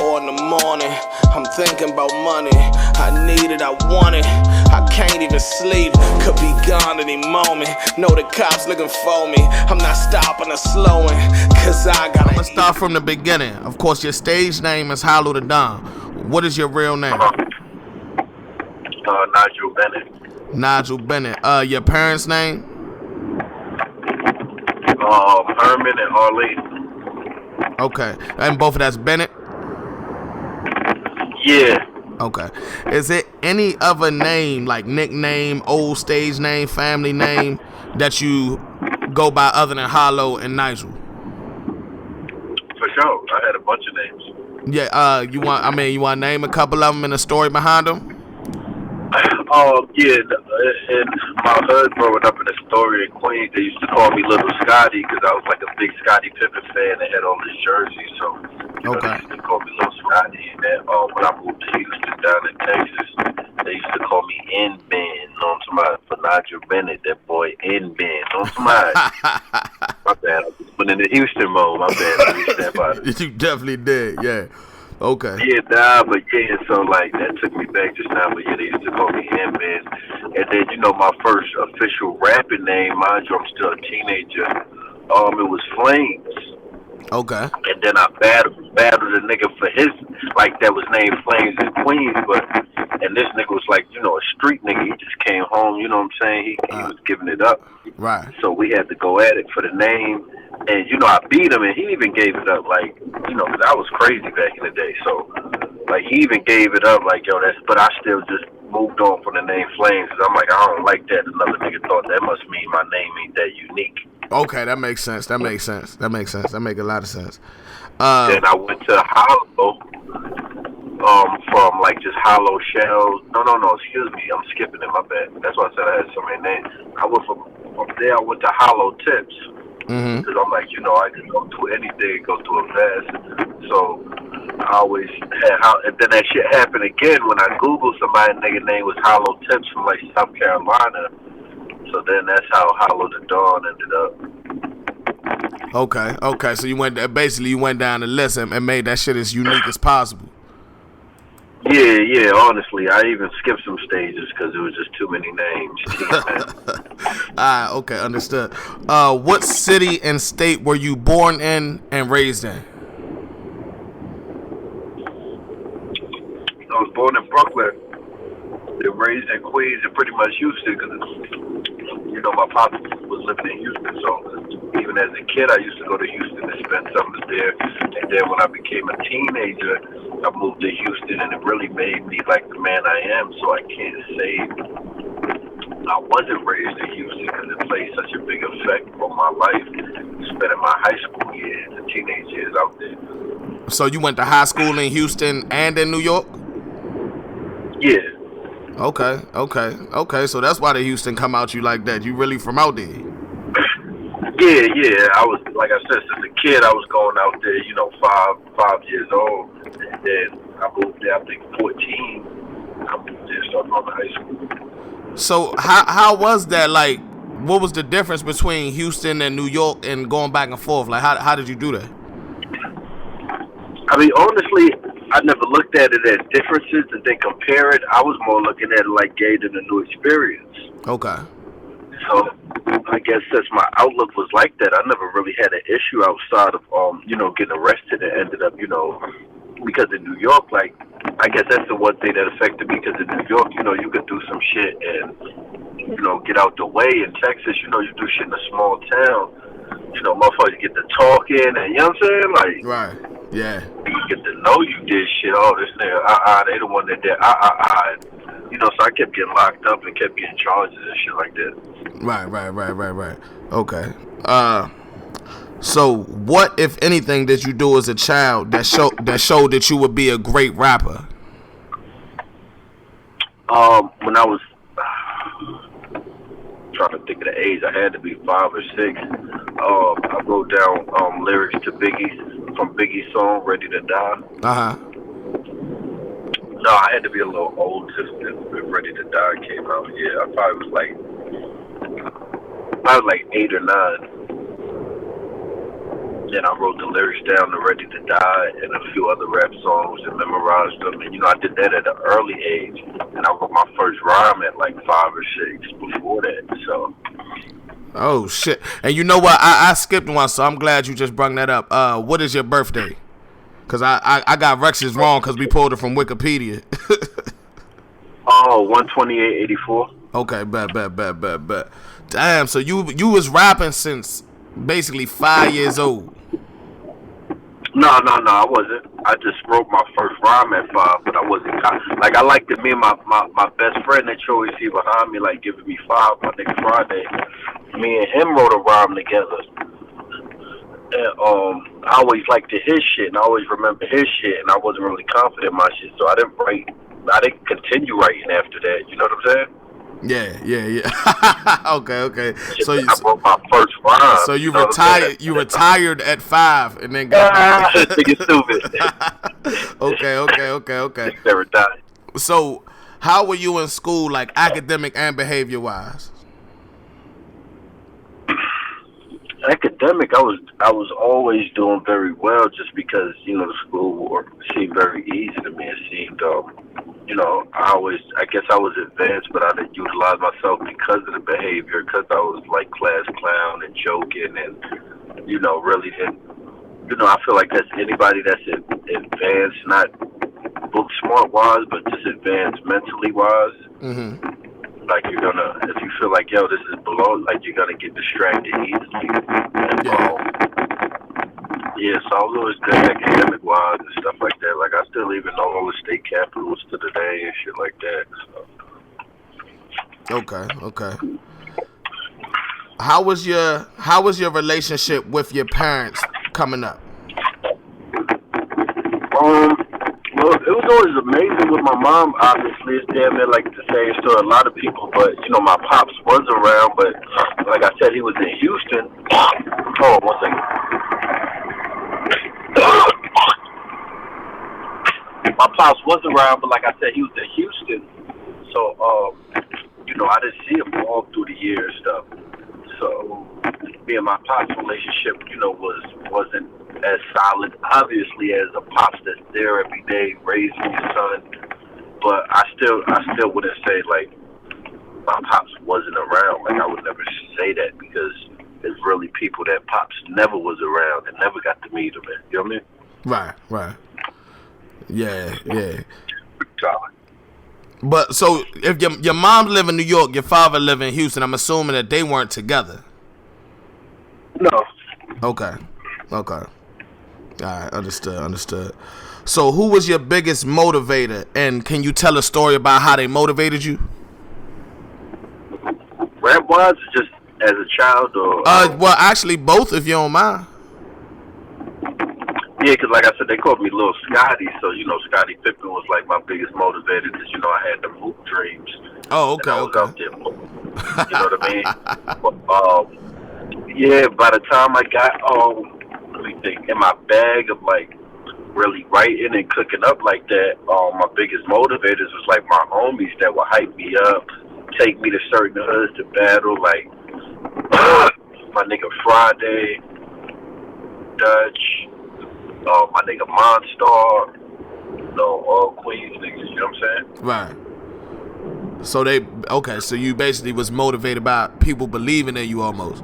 4 in the morning, I'm thinking about money. I need it, I want it, I can't even sleep. Could be gone any moment, know the cops looking for me. I'm not stopping or slowing, cause I gotta. Let's start from the beginning. Of course, your stage name is Hollow the Don. What is your real name? Nigel Bennett. Nigel Bennett. Your parents' name? Herman and Arlene. Okay. And both of that's Bennett? Yeah. Okay. Is it any other name, like nickname, old stage name, family name, that you go by other than Hollow and Nigel? For sure. I had a bunch of names. Yeah, you want to name a couple of them and a story behind them? Yeah, and my hood growing up in Astoria, Queens, they used to call me Little Scotty because I was like a big Scottie Pippen fan. They had all his jerseys, so they used to call me Little Scotty. And then when I moved to Houston down in Texas, they used to call me N-Ben. Know what I'm talking about? For Nigel Bennett, that boy N-Ben. Know what I'm talking about? My bad. I just went into Houston mode. My bad. You definitely did, yeah. Okay. Yeah, but so like that took me back just now, but yeah, they used to call me N-Ben. And then, my first official rapping name, mind you, I'm still a teenager, it was Flames. Okay. And then I battled a nigga for his, like, that was named Flames in Queens, and this nigga was like, a street nigga. He just came home, you know what I'm saying? He was giving it up. Right. So we had to go at it for the name. And, I beat him, and he even gave it up, like, because I was crazy back in the day. So, like, he even gave it up, like, but I still just moved on from the name Flames. Because I'm like, I don't like that. Another nigga thought that must mean my name ain't that unique. Okay, that makes sense. That makes a lot of sense. Then I went to Hollow, from, like, just Hollow Shells. No, excuse me. I'm skipping it, my bad. That's why I said I had so many names. I went from there, I went to Hollow Tips. Because I'm like, I can go through anything, go through a vest. So I always had and then that shit happened again when I Googled somebody, nigga name was Hollow Tips from like South Carolina. So then that's how Hollow the Dawn ended up. Okay. So you went down the list and made that shit as unique as possible. Yeah, honestly, I even skipped some stages because it was just too many names. Okay, understood. What city and state were you born in and raised in? I was born in Brooklyn, and raised in Queens, and pretty much Houston because, my pop was living in Houston, so even as a kid, I used to go to Houston and spend summers there. And then when I became a teenager, I moved to Houston, and it really made me like the man I am. So I can't say I wasn't raised in Houston because it played such a big effect on my life, spending my high school years and teenage years out there. So you went to high school in Houston and in New York? Yeah. Okay. So that's why the Houston come out you like that. You really from out there? Yeah. I was, like I said, since a kid, I was going out there, 5 years old. And then I moved there, I think 14. I moved there, started on high school. So how was that? Like, what was the difference between Houston and New York and going back and forth? Like, how did you do that? I mean, honestly, I never looked at it as differences and then compare it. I was more looking at it like gaining a new experience. Okay. So I guess since my outlook was like that, I never really had an issue outside of, getting arrested and ended up, because in New York, like, I guess that's the one thing that affected me because in New York, you could do some shit and, get out the way. In Texas, you do shit in a small town. Motherfuckers get to talking and, you know what I'm saying? Like, right. Yeah. You get to know you did shit. Oh, this nigga, they the one that did, so I kept getting locked up and kept getting charges and shit like that. Right. Okay. So what, if anything, did you do as a child that showed that you would be a great rapper? When I was trying to think of the age, I had to be 5 or 6. I wrote down lyrics to from Biggie's song "Ready to Die." No, I had to be a little old since "Ready to Die" came out. Yeah, I probably was like 8 or 9. And I wrote the lyrics down to Ready to Die and a few other rap songs and memorized them. And, I did that at an early age. And I wrote my first rhyme at like 5 or 6 before that. So. Oh, shit. And you know what? I skipped one, so I'm glad you just brought that up. What is your birthday? Because I got Rex's wrong because we pulled it from Wikipedia. Oh, 12884. Okay, bet. Damn, so you was rapping since basically 5 years old. No, I wasn't. I just wrote my first rhyme at 5, but I wasn't. Like, I liked it. Me and my best friend that you always see behind me, like, giving me 5, my nigga Friday. Me and him wrote a rhyme together. And I always liked his shit, and I always remember his shit, and I wasn't really confident in my shit, so I didn't continue writing after that. You know what I'm saying? Yeah. Okay. So I wrote my first rhyme. So you retired. You retired at 5, and then got. Nigga stupid. Okay. Never died. So, how were you in school, like academic and behavior wise? Academic, I was always doing very well, just because the schoolwork seemed very easy to me. It seemed, I guess I was advanced, but I didn't utilize myself because of the behavior, because I was like class clown and joking, and really didn't. I feel like that's anybody that's advanced, not book smart wise, but just advanced mentally wise. Mm-hmm. Like, if you feel like, yo, this is below, like, you're gonna get distracted easily. And, so I was always good academic wise and stuff like that. Like, I still even know all the state capitals to today and shit like that. So. Okay. How was your relationship with your parents coming up? Well, it was always amazing with my mom. Obviously, it's damn near like the same story. A lot of people, but my pops was around. But like I said, he was in Houston. Oh, one second. My pops was around, but like I said, he was in Houston. So, I didn't see him all through the years stuff. So, me and my pops' relationship, wasn't as solid, obviously, as a pops that's there every day raising your son. But I still wouldn't say like my pops wasn't around. Like, I would never say that, because there's really people that pops never was around and never got to meet him. You know what I mean? Right. Yeah. Solid. But so if your mom live in New York, your father live in Houston, I'm assuming that they weren't together. No. Okay. All right, understood. So who was your biggest motivator, and can you tell a story about how they motivated you? Rap-wise, just as a child, or? Well, actually, both, if you don't mind. Yeah, because like I said, they called me Little Scotty, so, Scottie Pippen was like my biggest motivator, because, I had them hoop dreams. Oh, okay, I was out there, you know what I mean? Yeah, by the time I got, let me think, in my bag of, like, really writing and cooking up like that, my biggest motivators was, like, my homies that would hype me up, take me to certain hoods to battle, like, my nigga Friday, Dutch, my nigga Monstar, all Queens niggas, you know what I'm saying? Right. So so you basically was motivated by people believing in you almost.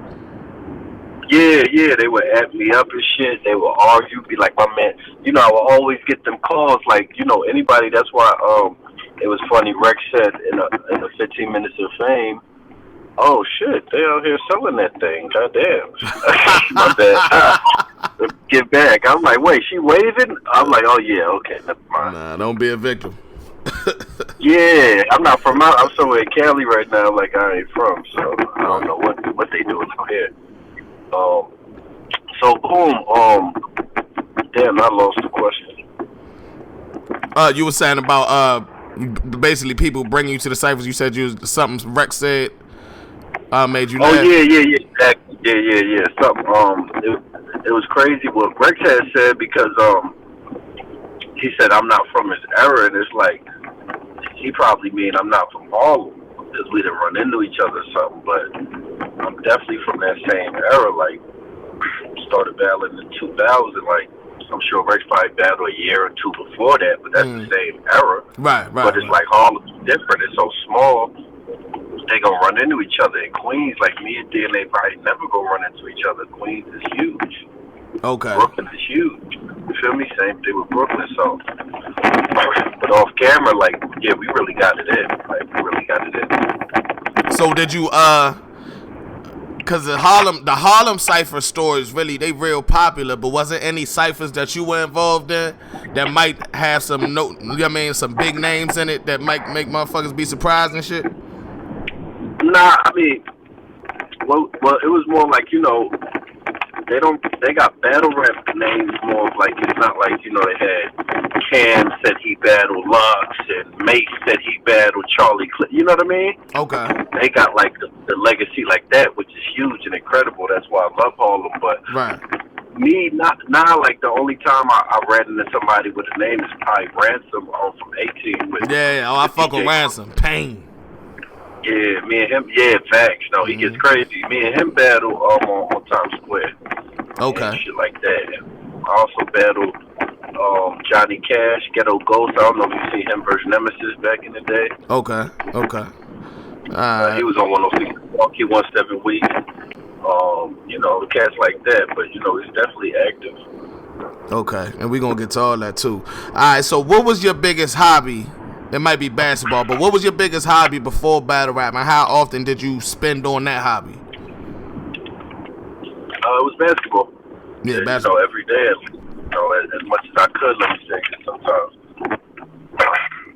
Yeah, they would add me up and shit. They would argue, be like, my man, I would always get them calls, like, anybody. That's why, it was funny. Rex said in the 15 Minutes of Fame, oh shit, they out here selling that thing. Goddamn. My bad. Get back. I'm like, wait, she waving? I'm like, oh yeah, okay, never mind. Nah, don't be a victim. Yeah, I'm not from out. I'm somewhere in Cali right now, like I ain't from, so I don't know what they doing out here. So boom, damn, I lost the question. You were saying about basically people bringing you to the ciphers. You said something Rex said made you laugh. Oh yeah, exactly. Yeah. Something it was crazy what Rex had said, because he said I'm not from his era, and it's like he probably mean I'm not from Harlem, because we didn't run into each other or something, but I'm definitely from that same era, like, started battling in 2000. Like, I'm sure Rex probably battled a year or two before that, but that's the same era. Right. But it's like Harlem's different. It's so small. They gonna run into each other. In Queens, like me and DNA probably never gonna run into each other. Queens is huge. Okay. Brooklyn is huge. You feel me? Same thing with Brooklyn. So, but off camera, like, yeah, we really got it in. Like, we really got it in. So did you cause the Harlem cipher stories really they real popular, but wasn't any ciphers that you were involved in that might have some some big names in it that might make motherfuckers be surprised and shit? Nah, I mean, well, it was more like, you know, they got battle rap names more of like, it's not like, you know, they had Cam said he battled Lux and Mate said he battled Charlie you know what I mean? Okay. They got like the legacy like that, which is huge and incredible. That's why I love Harlem. But me, not now, like the only time I ran into somebody with a name is probably Ransom from 18 with I fuck with Ransom. Pain. Yeah, me and him. Yeah, facts. No, he gets crazy. Me and him battle on Times Square. Okay. And shit like that. I also battled Johnny Cash, Ghetto Ghost. I don't know if you see him versus Nemesis back in the day. Okay. He was on 106. He won 7 weeks. You know, cats like that. But you know, he's definitely active. Okay, and we gonna get to all that too. All right. So, what was your biggest hobby? It might be basketball, but what was your biggest hobby before battle rap, and how often did you spend on that hobby? It was basketball. Yeah, basketball. You know, every day, you know, as much as I could. Let me say, 'cause sometimes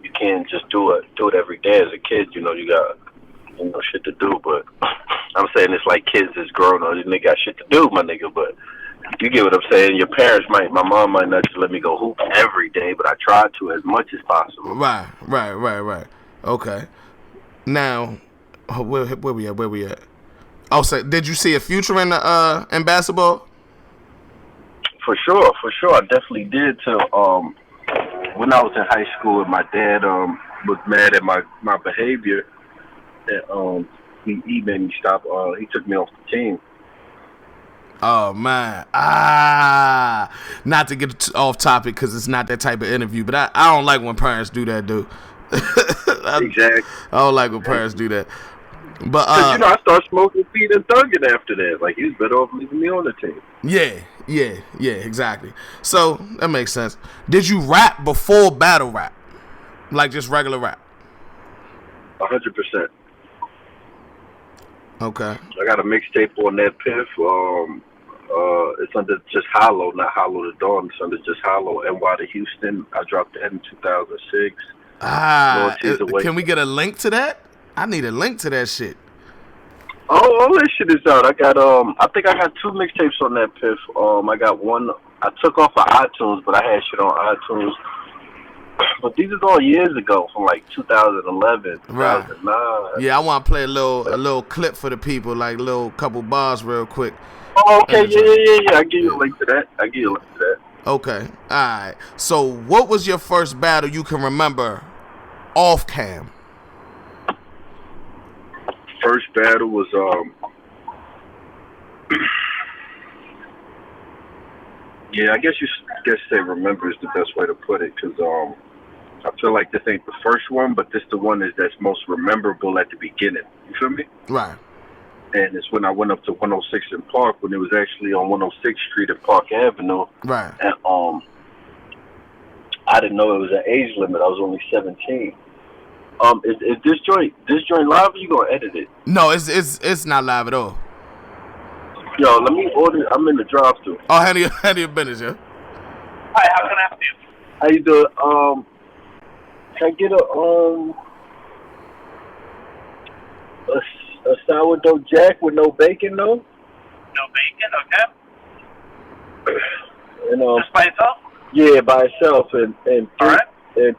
you can't just do it every day. As a kid, you know, you got shit to do. But I'm saying it's like kids that's grown up. They got shit to do, my nigga. But you get what I'm saying? Your parents my mom might not just let me go hoop every day, but I try to as much as possible. Right. Okay. Now, where we at? Oh, so did you see a future in basketball? For sure. I definitely did. When I was in high school, and my dad was mad at my behavior, and he made me stop. He took me off the team. Oh man, not to get off topic because it's not that type of interview, but I don't like when parents do that, dude. Exactly. I don't like when parents do that. But cause, you know, I started smoking weed and thugging after that. Like, he was better off leaving me on the team. Yeah, exactly. So that makes sense. Did you rap before battle rap, like just regular rap? 100%. Okay. I got a mixtape on that Piff. It's under just Hollow, not Hollow the Dawn. It's under just Hollow. NY to Houston. I dropped that in 2006. Can we get a link to that? I need a link to that shit. Oh, all that shit is out. I got I think I got 2 mixtapes on that Piff. I got one I took off of iTunes, but I had shit on iTunes. But these is all years ago, from like 2011, 2009. Right. Yeah, I want to play a little clip for the people, like a little couple bars real quick. Oh, okay, yeah. I give you a link to that. Okay, all right. So, what was your first battle you can remember off cam? First battle was yeah, I guess say remember is the best way to put it, because I feel like this ain't the first one, but this the one that's most memorable at the beginning. You feel me? Right. And it's when I went up to 106 in Park, when it was actually on 106th Street and Park Avenue. Right. And I didn't know it was an age limit. I was only 17. Is this joint live, or you gonna edit it? No, it's not live at all. Yo, let me order. I'm in the drive-thru. Oh, how do you business, yeah? Hi, how can I help you? How you doing? Can I get a sourdough jack with no bacon, though? No bacon, okay. And Just by itself? Yeah, by itself, and and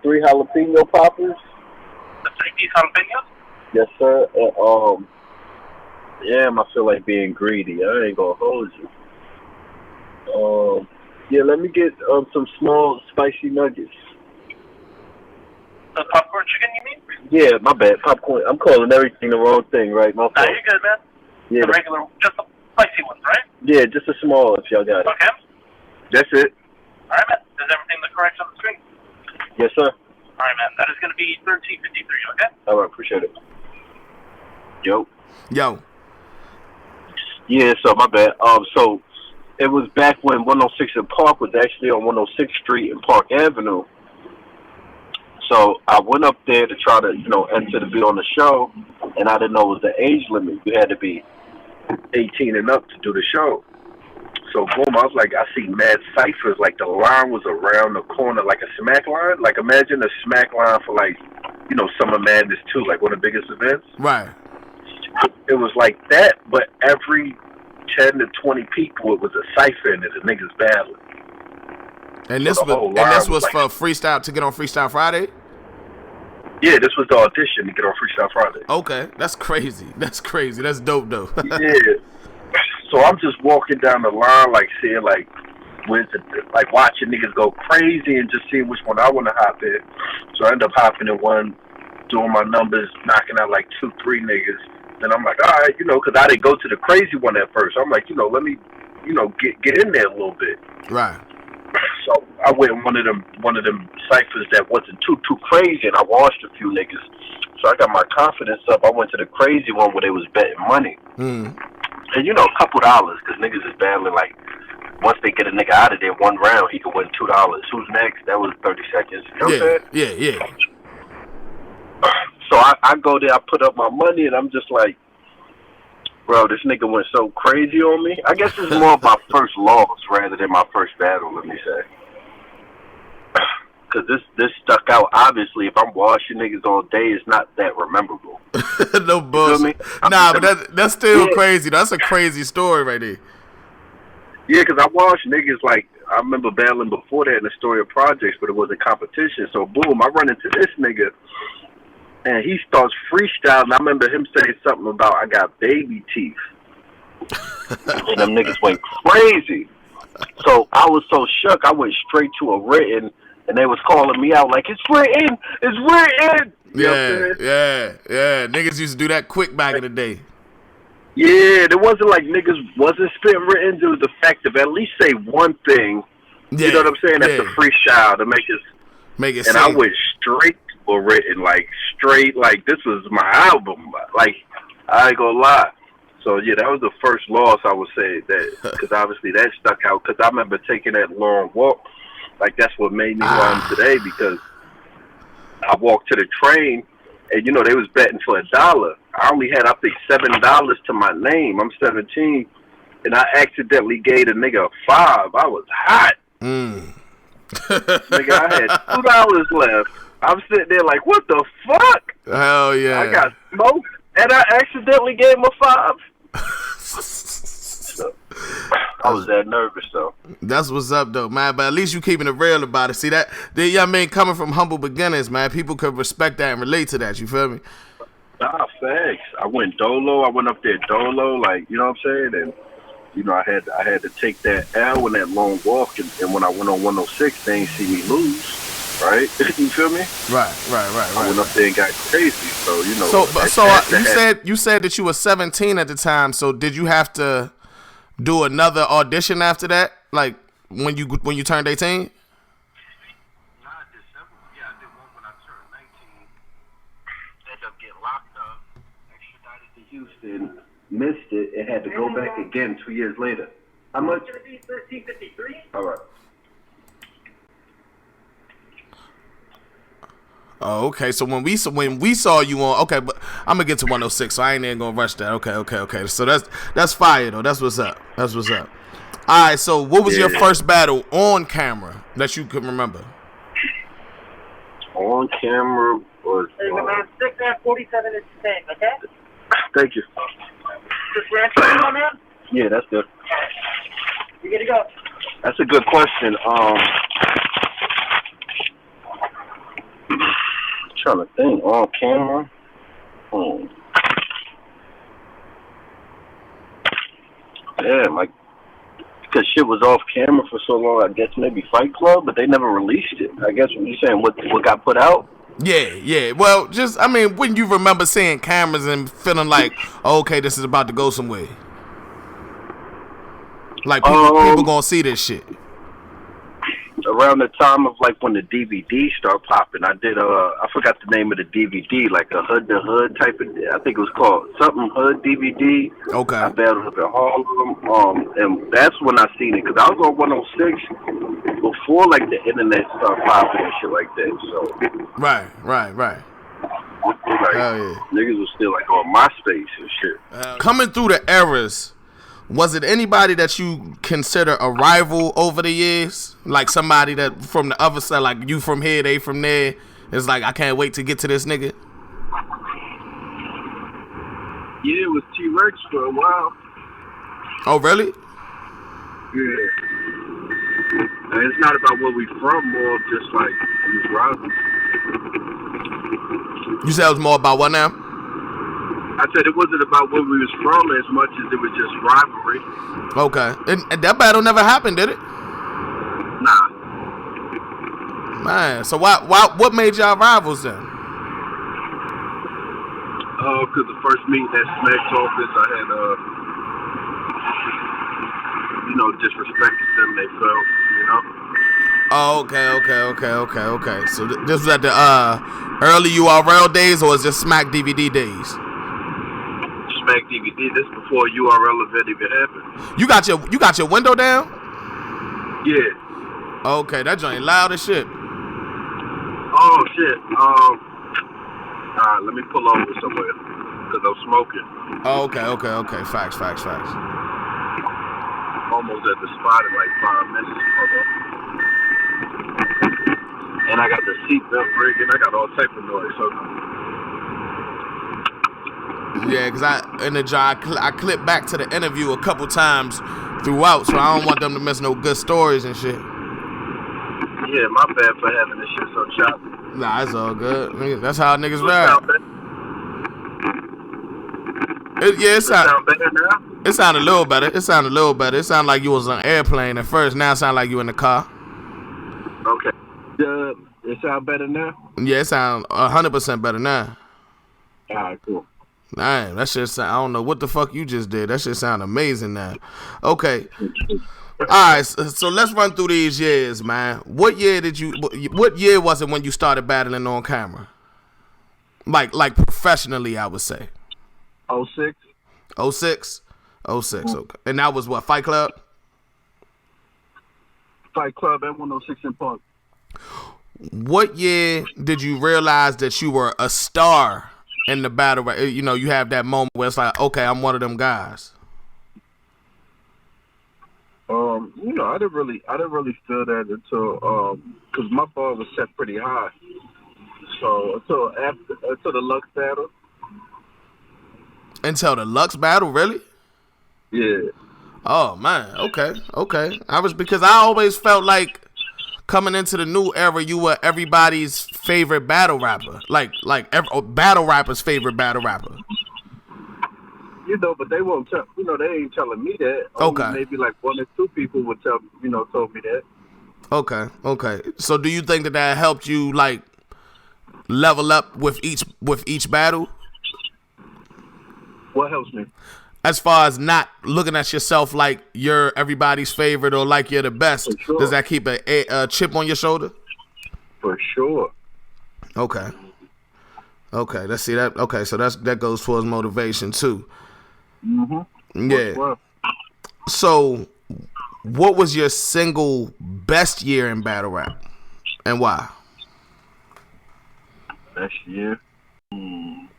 3 jalapeno poppers. The 3-piece jalapenos? Yes, sir. And damn, I feel like being greedy. I ain't gonna hold you. Yeah, let me get some small spicy nuggets. The popcorn chicken, you mean? Yeah, my bad. Popcorn. I'm calling everything the wrong thing, right? My fault. Nah, you're good, man. Yeah. The regular, just spicy ones, right? Yeah, just a small if y'all got it. Okay. That's it. All right, man. Does everything look correct on the screen? Yes, sir. All right, man. That is going to be 1353. Okay. All right, appreciate it. Yo. Yo. Yeah, so my bad. So it was back when 106 in Park was actually on 106th Street and Park Avenue. So I went up there to try to, enter to be on the show, and I didn't know it was the age limit. You had to be 18 and up to do the show. So boom, I was like, I see mad ciphers. Like the line was around the corner, like a smack line. Like imagine a smack line for like, Summer Madness 2, like one of the biggest events. Right. It was like that, but every 10 to 20 people, it was a cipher and the niggas battling. And this was like, for freestyle, to get on Freestyle Friday? Yeah, this was the audition to get on Freestyle Friday. Okay, that's crazy. That's crazy. That's dope, though. Yeah. So I'm just walking down the line, like seeing like watching niggas go crazy and just seeing which one I want to hop in. So I end up hopping in one, doing my numbers, knocking out like 2-3 niggas. Then I'm like, all right, because I didn't go to the crazy one at first. I'm like, let me, get in there a little bit. Right. So I went in one of them ciphers that wasn't too crazy, and I watched a few niggas. So I got my confidence up. I went to the crazy one where they was betting money. Mm. And a couple dollars, because niggas is battling like, once they get a nigga out of there one round, he can win $2. Who's next? That was 30 seconds. You know what I'm saying? Yeah. So I go there, I put up my money, and I'm just like, bro, this nigga went so crazy on me. I guess it's more of my first loss rather than my first battle, let me say. Because this stuck out. Obviously, if I'm washing niggas all day, it's not that memorable. No bullshit. Nah, but that's still crazy. That's a crazy story right there. Yeah, because I watched niggas like, I remember battling before that in the Story of Projects, but it wasn't competition. So, boom, I run into this nigga, and he starts freestyling. I remember him saying something about, I got baby teeth. And them niggas went crazy. So I was so shook, I went straight to a written, and they was calling me out like, it's written! It's written! You know what I'm saying? Yeah. Niggas used to do that quick back in the day. Yeah, there wasn't like niggas wasn't spitting written. It was the fact of at least say one thing. Yeah, you know what I'm saying? That's a freestyle to make it. And I went straight to a written, like straight, like this was my album. Like I ain't gonna lie. So yeah, that was the first loss I would say that, because obviously that stuck out. Because I remember taking that long walk. Like that's what made me run today, because I walked to the train. And, they was betting for $1. I only had, I think, $7 to my name. I'm 17. And I accidentally gave a nigga a $5. I was hot. Nigga, I had $2 left. I'm sitting there like, what the fuck? Hell yeah. I got smoked, and I accidentally gave him a $5. So, I was that nervous, though. That's what's up, though, man. But at least you keeping it real about it. See, that, coming from humble beginnings, man, people could respect that and relate to that. You feel me? Nah, facts. I went dolo. I went up there dolo, like, you know what I'm saying? And, I had to take that L in that long walk. And when I went on 106, they ain't see me lose, right? You feel me? Right. I went up there and got crazy. So, you said that you were 17 at the time. So did you have to do another audition after that, like when you turned 18? I did one when I turned 19. Ended up getting locked up, extradited to Houston, missed it, and had to go back again 2 years later. How much? It's going to be 1353. All right. Oh, okay. So when we saw you on, okay, but I'm gonna get to 106, so I ain't even gonna rush that. Okay. So that's fire though. That's what's up. All right. So what was your first battle on camera that you could remember? On camera was. There's about 6 and 47 is the same. Okay. Thank you. Just ransom on that. Yeah, that's good. You good to go? That's a good question. Trying to think on camera. Yeah, like, because shit was off camera for so long. I guess maybe Fight Club, but they never released it. I guess what you're saying, what got put out? Yeah. Well, when you remember seeing cameras and feeling like, okay, this is about to go somewhere. Like people gonna see this shit. Around the time of like when the DVD started popping, I did I forgot the name of the DVD, like a Hood to Hood type of. I think it was called something Hood DVD. Okay. I battled up in Harlem, and that's when I seen it because I was on 106 before like the internet started popping and shit like that. So Right. like, Hell yeah. niggas was still like on MySpace and shit. Coming through the eras, was it anybody that you consider a rival over the years? Like somebody that from the other side, like you from here, they from there. It's like, I can't wait to get to this nigga. Yeah, it was T-Rex for a while. Oh, really? Yeah. And it's not about where we from, more just like these rivals. You said it was more about what now? I said it wasn't about where we was from as much as it was just rivalry. Okay. And that battle never happened, did it? Nah. Man, so what made y'all rivals then? Because the first meeting at Smack's office, I had, disrespected them, they felt, you know? Oh, okay. So this was at the early URL days, or is this Smack DVD days? Smack DVD, this before URL event even happened. You got your window down? Yeah. Okay, that joint loud as shit. Oh, shit. Alright, let me pull over somewhere, because I'm smoking. Oh, okay. Facts. Almost at the spot in like 5 minutes. And I got the seatbelt rigging. I got all type of noise. So. Yeah, because I clipped back to the interview a couple times throughout, so I don't want them to miss no good stories and shit. Yeah, my bad for having this shit so choppy. Nah, it's all good. That's how niggas rap. It sound better now? It sounded a little better. It sounded like you was on an airplane at first. Now it sound like you in the car. Okay. It sound better now? Yeah, it sound 100% better now. Alright, cool. Man, that shit sound, I don't know what the fuck you just did. That shit sound amazing now. Okay. Alright, so let's run through these years, man. What year was it when you started battling on camera? Like professionally, I would say. 06. 06? 06, okay. And that was what, Fight Club? Fight Club at 106 in Park. What year did you realize that you were a star in the battle? You know, you have that moment where it's like, okay, I'm one of them guys. I didn't really feel that until because my bar was set pretty high. So until the Lux battle. Until the Lux battle, really? Yeah. Oh man, okay. Because I always felt like coming into the new era, you were everybody's favorite battle rapper, like battle rapper's favorite battle rapper. But they won't tell. They ain't telling me that. Okay. Only maybe like 1 or 2 people would told me that. Okay. So do you think that helped you like level up with each battle? What helps me? As far as not looking at yourself like you're everybody's favorite or like you're the best, sure. Does that keep a chip on your shoulder? For sure. Okay. Let's see that. Okay, so that goes towards motivation too. Mm-hmm. Yeah. Well. So, what was your single best year in battle rap, and why? Best year. 2000.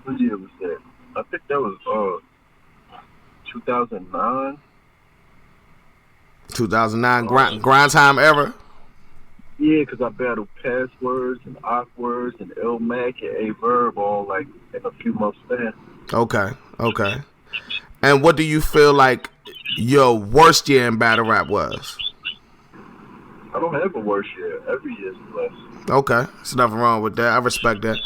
What year was that? I think that was 2009. 2009 grind time era. Yeah, because I battled Passwords and Awkwords and L Mac and A Verb all like in a few months span. Okay. And what do you feel like your worst year in battle rap was? I don't have a worst year. Every year's blessed. Okay, there's nothing wrong with that. I respect that.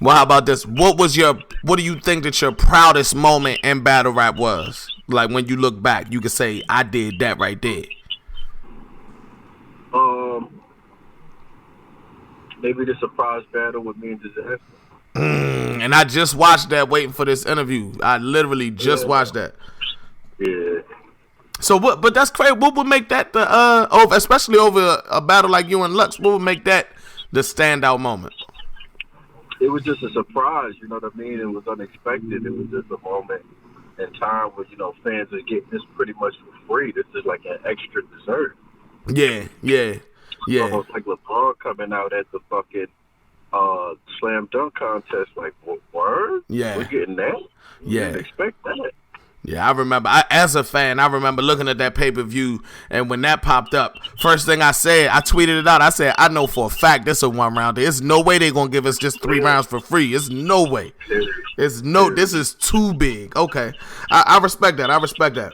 Well, how about this? What do you think that your proudest moment in battle rap was? Like when you look back, you can say, I did that right there. Maybe the surprise battle with me and Disaster. And I just watched that waiting for this interview. I literally just watched that. Yeah. So what? But that's crazy. What would make that the over, especially over a battle like you and Lux? What would make that the standout moment? It was just a surprise, you know what I mean? It was unexpected. It was just a moment in time where, you know, fans are getting this pretty much for free. This is like an extra dessert. Yeah. Almost like LeBron coming out at the fucking slam dunk contest. Like, what, word? Yeah. We're getting that? Yeah. Didn't expect that. Yeah, I remember. As a fan, I remember looking at that pay-per-view, and when that popped up, first thing I said, I tweeted it out. I said, I know for a fact this is a one-rounder. There's no way they're going to give us just 3 rounds for free. It's no way. This is too big. Okay. I respect that.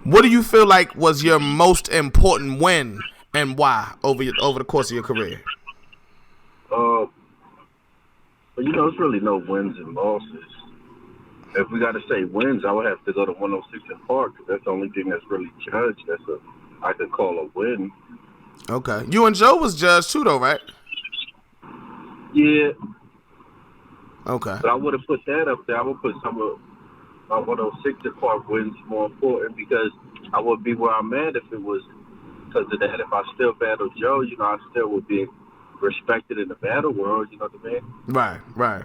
What do you feel like was your most important win and why over the course of your career? But, you know, it's really no wins and losses. If we got to say wins, I would have to go to 106 in Park, because that's the only thing that's really judged. I could call a win. Okay. You and Joe was judged too, though, right? Yeah. Okay. But I would have put that up there. I would put some of my 106 in Park wins more important, because I would be where I'm at if it was because of that. If I still battled Joe, you know, I still would be respected in the battle world, you know what I mean? Right.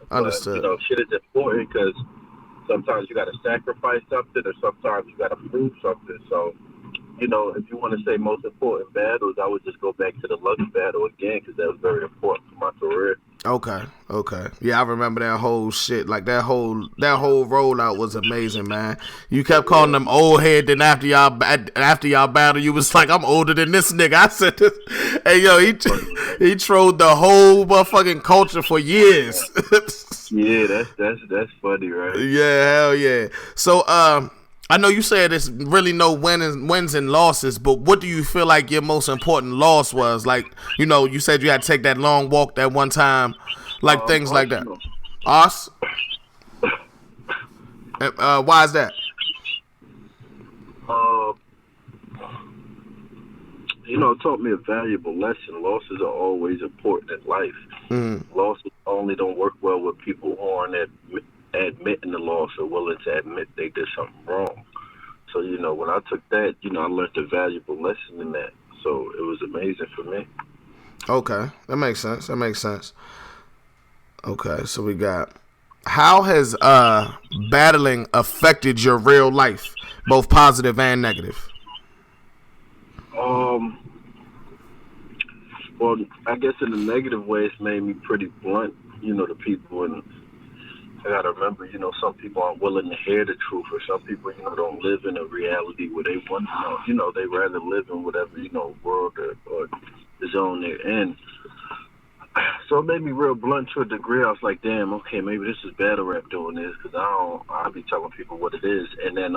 Understood. But, you know, shit is important, because sometimes you got to sacrifice something, or sometimes you got to prove something. So, you know, if you want to say most important battles, I would just go back to the Lux battle again, because that was very important for my career. Okay. Yeah, I remember that whole shit. Like that whole rollout was amazing, man. You kept calling them old head. Then after y'all battle, you was like, I'm older than this nigga. I said this. Hey, yo, he trolled the whole motherfucking culture for years. Yeah, that's funny, right? Yeah, hell yeah. So, I know you said there's really no wins and losses, but what do you feel like your most important loss was? Like, you know, you said you had to take that long walk that one time, like things like that. Us? Why is that? You know, it taught me a valuable lesson. Losses are always important in life. Losses only don't work well with people who aren't admitting the loss or willing to admit they did something wrong. So, you know, when I took that, you know, I learned a valuable lesson in that. So it was amazing for me. Okay, that makes sense. Okay, so we got, how has battling affected your real life, both positive and negative? Well, I guess in a negative way, it's made me pretty blunt, you know, to people. And I got to remember, you know, some people aren't willing to hear the truth, or some people, you know, don't live in a reality where they want to know, you know, they rather live in whatever, you know, world or the zone they're in. So it made me real blunt to a degree. I was like, damn, okay, maybe this is battle rap doing this, because I'll be telling people what it is. And then,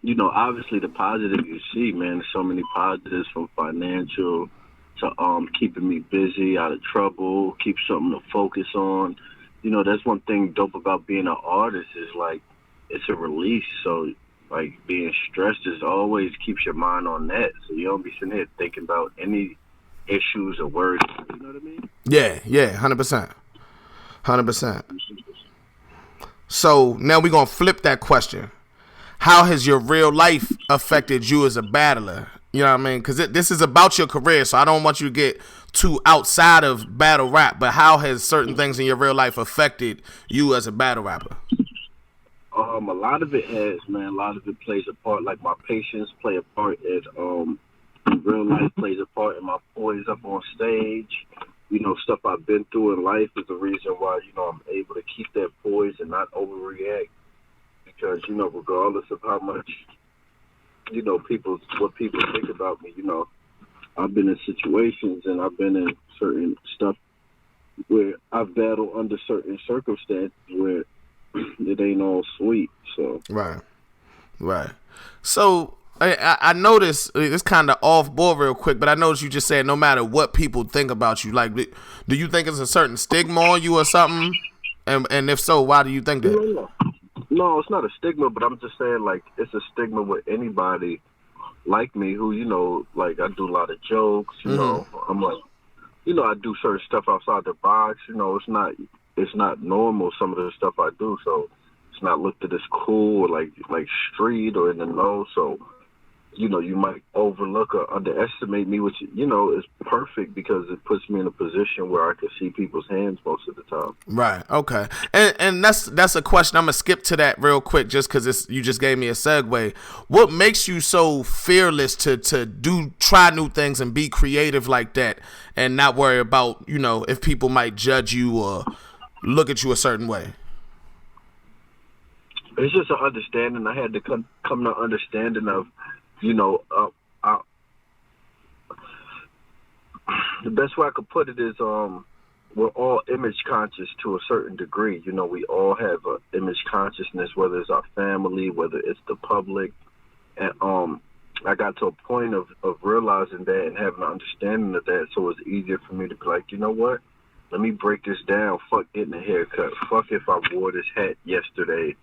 you know, obviously the positive you see, man, there's so many positives, from financial to keeping me busy, out of trouble, keep something to focus on. You know, that's one thing dope about being an artist, is like, it's a release. So, like, being stressed is always keeps your mind on that. So you don't be sitting here thinking about any issues or worries. You know what I mean? Yeah, 100%. So now we're going to flip that question. How has your real life affected you as a battler? You know what I mean? Because this is about your career, so I don't want you to get too outside of battle rap, but how has certain things in your real life affected you as a battle rapper? A lot of it has, man. A lot of it plays a part. Like, my patience play a part in real life, plays a part in my poise up on stage. You know, stuff I've been through in life is the reason why, you know, I'm able to keep that poise and not overreact. Because, you know, regardless of how much, you know, what people think about me, you know, I've been in situations and I've been in certain stuff where I've battled under certain circumstances where it ain't all sweet. So right. So I noticed, it's kind of off board real quick, but I noticed you just said no matter what people think about you. Like, do you think it's a certain stigma on you or something? And if so, why do you think that? No, it's not a stigma, but I'm just saying, like, it's a stigma with anybody like me who, you know, like, I do a lot of jokes, you know. I'm like, I do certain stuff outside the box. It's not normal, some of the stuff I do, so it's not looked at as cool or like street or in the know. So, you might overlook or underestimate me, which, is perfect because it puts me in a position where I can see people's hands most of the time. Right. Okay. And that's a question. I'm gonna skip to that real quick just because you just gave me a segue. What makes you so fearless to try new things and be creative like that and not worry about, if people might judge you or look at you a certain way? It's just an understanding. I had to come to understanding of, the best way I could put it is, we're all image conscious to a certain degree. We all have an image consciousness, whether it's our family, whether it's the public. And I got to a point of realizing that and having an understanding of that, so it's easier for me to be like, you know what? Let me break this down. Fuck getting a haircut. Fuck if I wore this hat yesterday.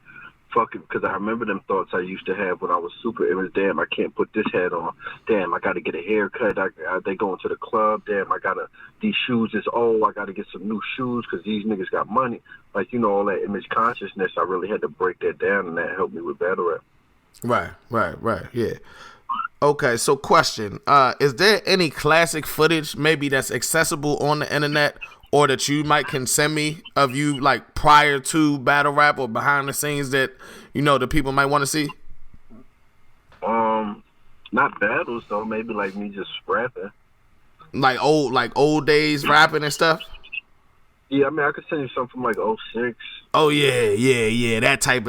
Fuck it, because I remember them thoughts I used to have when I was super image. Damn, I can't put this hat on. Damn, I got to get a haircut. They going to the club. Damn, these shoes is old. I got to get some new shoes because these niggas got money. Like, all that image consciousness, I really had to break that down, and that helped me with battle rap. Right, yeah. Okay, so question. Is there any classic footage maybe that's accessible on the internet or that you can send me of you like prior to battle rap or behind the scenes that, the people might want to see? Not battles though, maybe like me just rapping. Like old days rapping and stuff? Yeah, I mean I could send you something from like 06. Oh yeah. That type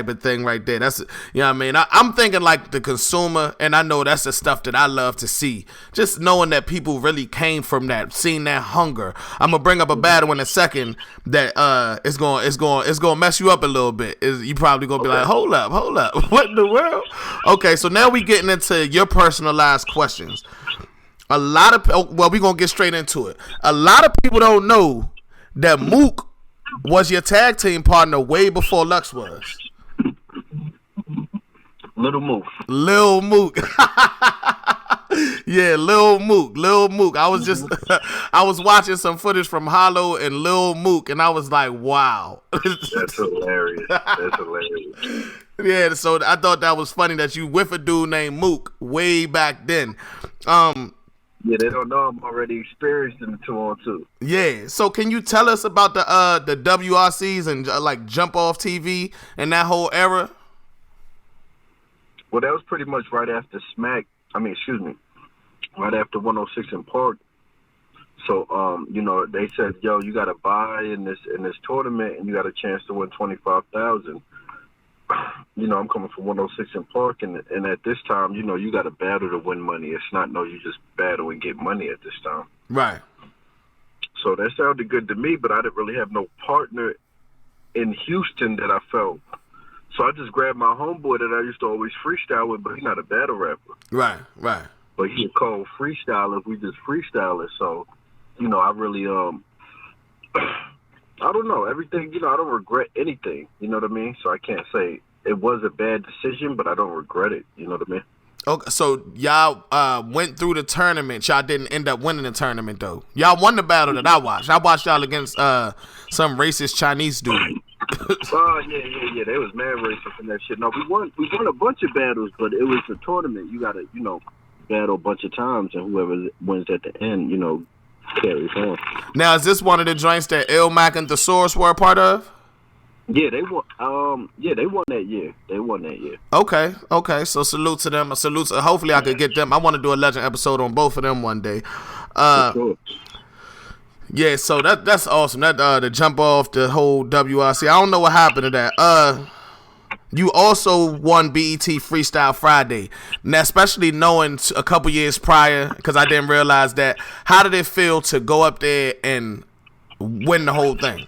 of thing right there. That's what I mean. I'm thinking like the consumer, and I know that's the stuff that I love to see. Just knowing that people really came from that, seeing that hunger. I'm gonna bring up a battle in a second that it's gonna mess you up a little bit. You probably gonna be like, hold up, what in the world? Okay, so now we getting into your personalized questions. We're gonna get straight into it. A lot of people don't know that Mook was your tag team partner way before Lux was. Lil Mook. Yeah, Lil Mook. I was watching some footage from Hollow and Lil Mook, and I was like, wow. That's hilarious. Yeah, so I thought that was funny that you with a dude named Mook way back then. Yeah, they don't know I'm already experienced in the 2-on-2. Yeah, so can you tell us about the WRCs and like Jump Off TV and that whole era? Well, that was pretty much right after right after 106 in Park. So, they said, yo, you got to buy in this tournament and you got a chance to win $25,000. I'm coming from 106 in Park, and at this time, you got to battle to win money. It's not you just battle and get money at this time. Right. So that sounded good to me, but I didn't really have no partner in Houston that I felt. So I just grabbed my homeboy that I used to always freestyle with, but he's not a battle rapper. Right. But he's called freestyle if we just freestyle it. So, I really, I don't know. Everything, I don't regret anything. You know what I mean? So I can't say it was a bad decision, but I don't regret it. You know what I mean? Okay, so y'all went through the tournament. Y'all didn't end up winning the tournament, though. Y'all won the battle that I watched. I watched y'all against some racist Chinese dude. Yeah. They was mad racist and that shit. No, we won a bunch of battles, but it was a tournament. You got to, battle a bunch of times, and whoever wins at the end, carries on. Now, is this one of the joints that Ilmac and Thesaurus were a part of? Yeah, they won. They won that year. Okay. So salute to them. Hopefully, I could get them. I want to do a legend episode on both of them one day. Sure. Yeah. So that's awesome. That the jump off the whole WRC. I don't know what happened to that. You also won BET Freestyle Friday. Now, especially knowing a couple years prior, because I didn't realize that. How did it feel to go up there and win the whole thing?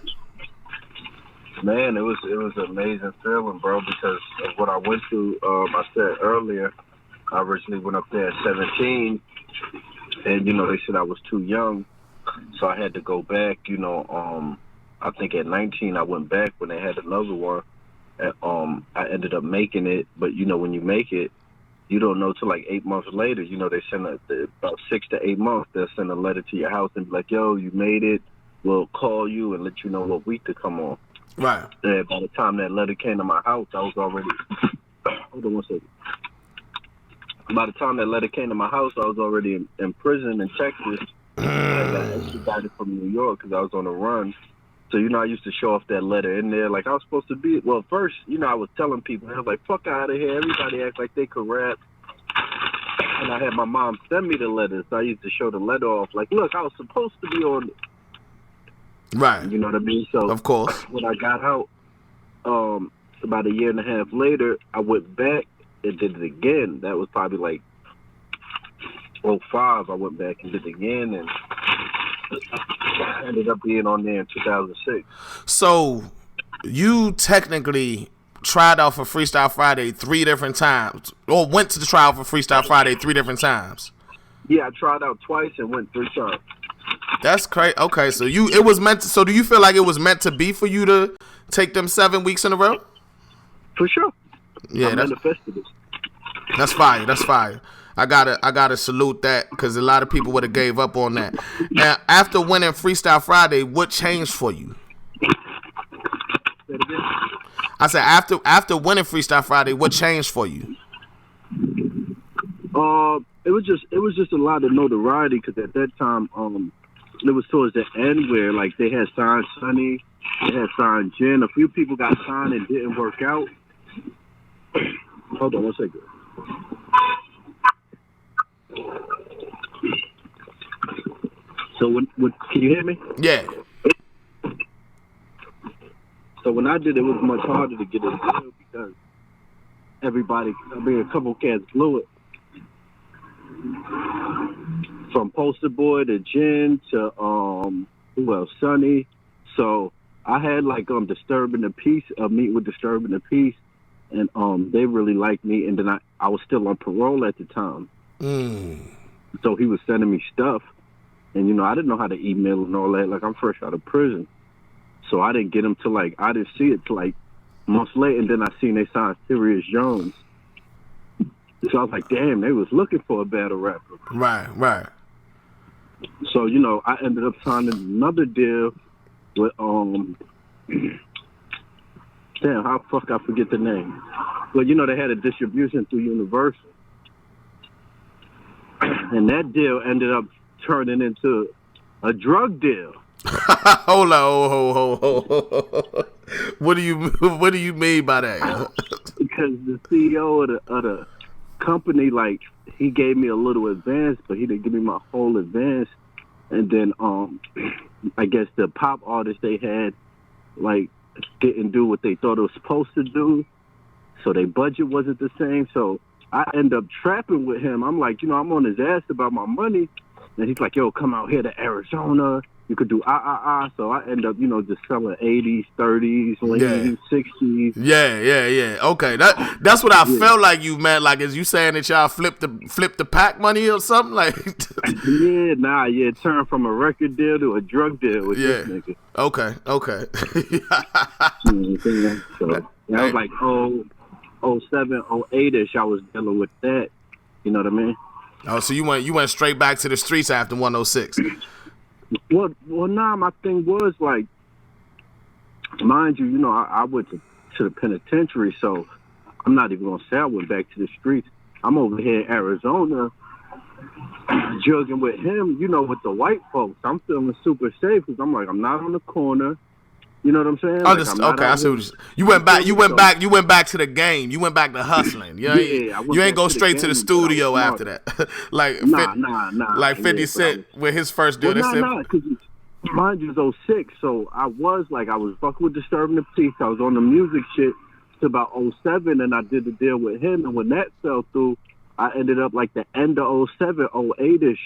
Man, it was an amazing feeling, bro, because of what I went through. I said earlier, I originally went up there at 17, and, they said I was too young, so I had to go back, I think at 19 I went back when they had another one. I ended up making it, but when you make it, you don't know till like 8 months later. You know, they send about 6 to 8 months. They'll send a letter to your house and be like, "Yo, you made it. We'll call you and let you know what week to come on." Right. And by the time that letter came to my house, I was already. Hold on one second. By the time that letter came to my house, I was already in prison in Texas. I got extradited from New York because I was on a run. So, you know, I used to show off that letter in there. Like, I was supposed to be... Well, first, you know, I was telling people, I was like, fuck out of here. Everybody acts like they could rap. And I had my mom send me the letter. So I used to show the letter off. Like, look, I was supposed to be on... Right. You know what I mean? So, of course. When I got out, about a year and a half later, I went back and did it again. That was probably like 2005. I went back and did it again, and I ended up being on there in 2006. So you technically tried out for Freestyle Friday 3 different times, or went to the trial for Freestyle Friday 3 different times. Yeah, I tried out twice and went 3 times. That's crazy. Okay, so it was meant to, so do you feel like it was meant to be for you to take them 7 weeks in a row? For sure. Yeah, I manifested it. That's fire. That's fire. I gotta salute that, because a lot of people would have gave up on that. Now, after winning Freestyle Friday, what changed for you? Say it again? I said after winning Freestyle Friday, what changed for you? It was just a lot of notoriety, because at that time, it was towards the end where like they had signed Sonny, they had signed Jen. A few people got signed and didn't work out. Hold on one second. So when can you hear me? Yeah. So when I did it was much harder to get a deal because a couple cats blew it. From Poster Boy to Jen to who else? Sonny. So I had like Disturbing the Peace, meet with Disturbing the Peace, and they really liked me, and then I was still on parole at the time. So he was sending me stuff, and you know I didn't know how to email and all that. Like I'm fresh out of prison, so I didn't get him till like I didn't see it till like months later, and then I seen they signed Sirius Jones. So I was like, damn, they was looking for a battle rapper. Right. So, you know, I ended up signing another deal with, damn, how the fuck I forget the name. But, you know, they had a distribution through Universal. And that deal ended up turning into a drug deal. Hold on. What do you mean by that? Because the CEO of the company, like, he gave me a little advance, but he didn't give me my whole advance. And then I guess the pop artists they had like didn't do what they thought it was supposed to do, so their budget wasn't the same. So I end up trapping with him. I'm like, you know, I'm on his ass about my money, and he's like, yo, come out here to Arizona. You could do So I end up, you know, just selling 80s, 30s, lean, 60s. Yeah. Okay, that's what I felt like you meant. Like, is you saying that y'all flip the pack money or something? Like, it turned from a record deal to a drug deal with this nigga. Okay. So that was like 07, 08ish. I was dealing with that. You know what I mean? Oh, so you went straight back to the streets after 106. Well, nah, my thing was, like, mind you, you know, I went to the penitentiary, so I'm not even going to say I went back to the streets. I'm over here in Arizona jugging with him, you know, with the white folks. I'm feeling super safe because I'm like, I'm not on the corner. You know what I'm saying? I see what you went back. You went back to the game. You went back to hustling. You ain't go straight to the studio after that. Like 50 Cent with his first deal. Because mine was 06, so I was fucking with Disturbing the Peace. I was on the music shit to about 07, and I did the deal with him. And when that fell through, I ended up like the end of 07, 08ish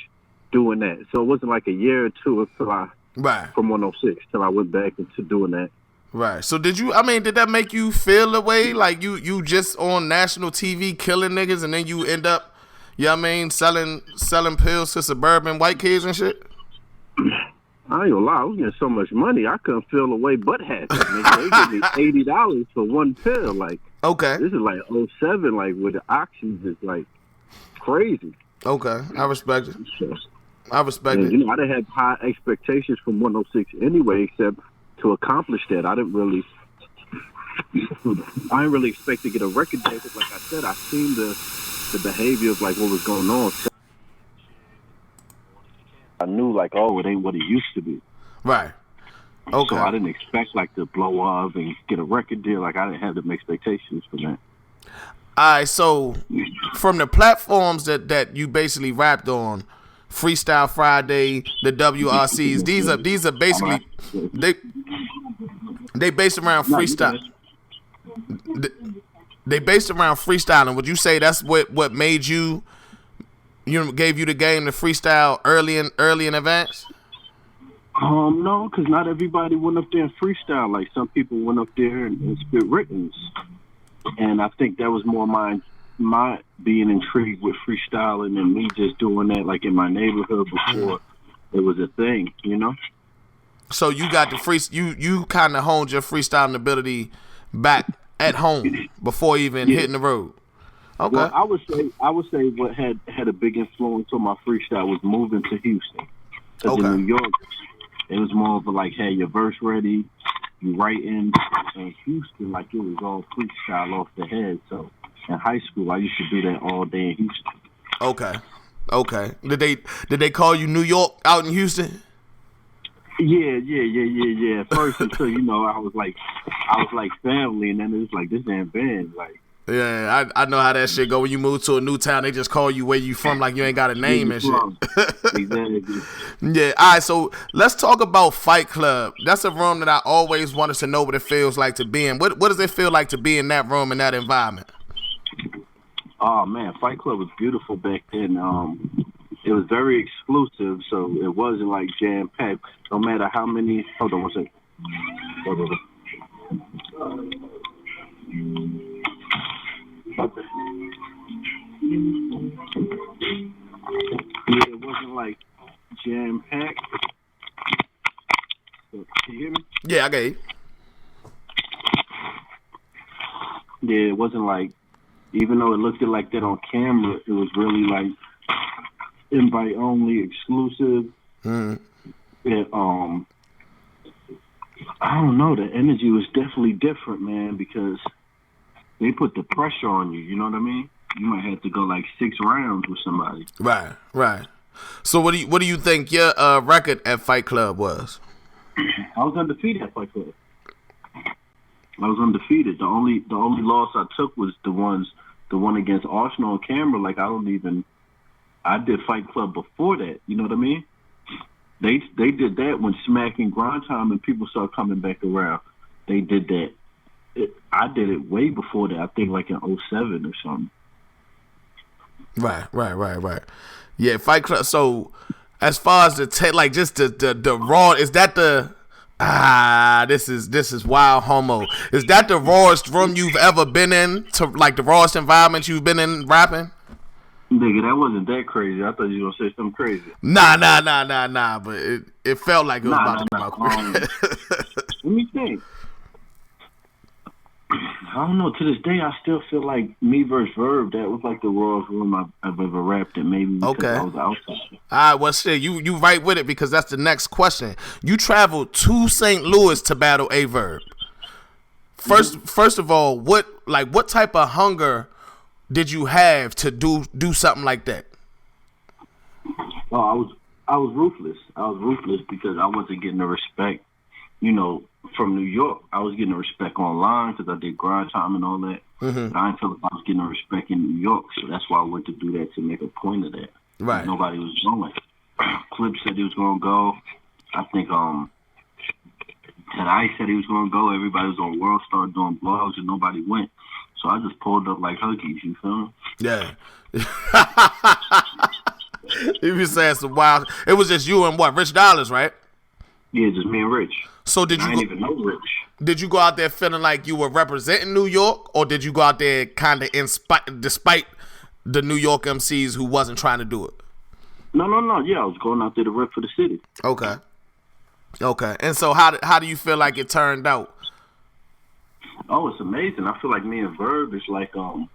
doing that. So it wasn't like a year or two until from 106 till I went back into doing that. Right. So did that make you feel the way like you just on national TV killing niggas, and then you end up, you know what I mean, selling pills to suburban white kids and shit? I ain't gonna lie, I was getting so much money I couldn't feel away butt hats. They give me $80 for one pill. Like, Okay. this is like '07, like with the auctions is like crazy. Okay. I respect it. So, I respect and, it. you know, I didn't have high expectations from 106 anyway, except to accomplish that. I didn't really expect to get a record deal. Because like I said, I seen the behavior of like what was going on. I knew like, oh, it ain't what it used to be. Right. Okay. So I didn't expect like to blow up and get a record deal. Like I didn't have them expectations for that. All right. So from the platforms that you basically rapped on, Freestyle Friday, the WRCs, these are basically they based around freestyle. They based around freestyling. Would you say that's what made you gave you the game to freestyle early in advance? No, because not everybody went up there and freestyle. Like some people went up there and spit writtens, and I think that was more my being intrigued with freestyling and me just doing that like in my neighborhood before it was a thing, you know. So you got the you kind of honed your freestyling ability back at home before even hitting the road. Okay. Well, I would say what had a big influence on my freestyle was moving to Houston. Because in New York, it was more of a like, hey, your verse ready, you writing. And Houston, like it was all freestyle off the head. So in high school, I used to do that all day in Houston. Okay. Did they call you New York out in Houston? Yeah. At first, until I was like family, and then it was like this damn band, like. Yeah, I know how that shit go. When you move to a new town, they just call you where you from, like you ain't got a name and shit. Exactly. Yeah. All right. So let's talk about Fight Club. That's a room that I always wanted to know what it feels like to be in. What does it feel like to be in that room in that environment? Oh man, Fight Club was beautiful back then. It was very exclusive, so it wasn't like jam packed. No matter how many. Hold on one second. Okay. Yeah, it wasn't like jam packed. So, can you hear me? Yeah, I got you. Yeah, it wasn't like, even though it looked like that on camera, it was really like invite only, exclusive. It, I don't know. The energy was definitely different, man, because they put the pressure on you. You know what I mean? You might have to go like 6 rounds with somebody. Right. So what do you think your record at Fight Club was? I was undefeated at Fight Club. I was undefeated. The only loss I took was the one against Arsenal on camera. Like I did Fight Club before that. You know what I mean? They did that when Smack and Grind Time and people started coming back around. They did that. I did it way before that. I think like in 2007 or something. Right. Yeah, Fight Club. So as far as like just the raw, is that the this is wild homo. Is that the rawest room you've ever been in? To like the rawest environment you've been in rapping? Nigga, that wasn't that crazy. I thought you were gonna say something crazy. Nah. But it felt like it was about to come out. Let me think. I don't know. To this day, I still feel like me versus Verb. That was like the rawest room I've ever rapped in. Maybe because I was outside. All right, well, shit, you right with it because that's the next question. You traveled to St. Louis to battle A Verb. First of all, what type of hunger did you have to do something like that? Oh, I was ruthless. I was ruthless because I wasn't getting the respect, from New York. I was getting the respect online because I did Grind Time and all that. Mm-hmm. But I didn't feel like I was getting the respect in New York, so that's why I went to do that, to make a point of that. Right. Nobody was going. Clip said he was going to go. I think I said he was going to go. Everybody was on World Star doing blogs and nobody went. So I just pulled up like hookies, you feel me? Yeah. He was saying some wild. It was just you and what, Rich Dollars, right? Yeah, just me and Rich. So I didn't even know Rich. Did you go out there feeling like you were representing New York, or did you go out there kind of despite the New York MCs who wasn't trying to do it? No. Yeah, I was going out there to rep for the city. Okay. Okay. And so how do you feel like it turned out? Oh, it's amazing. I feel like me and Verb is like the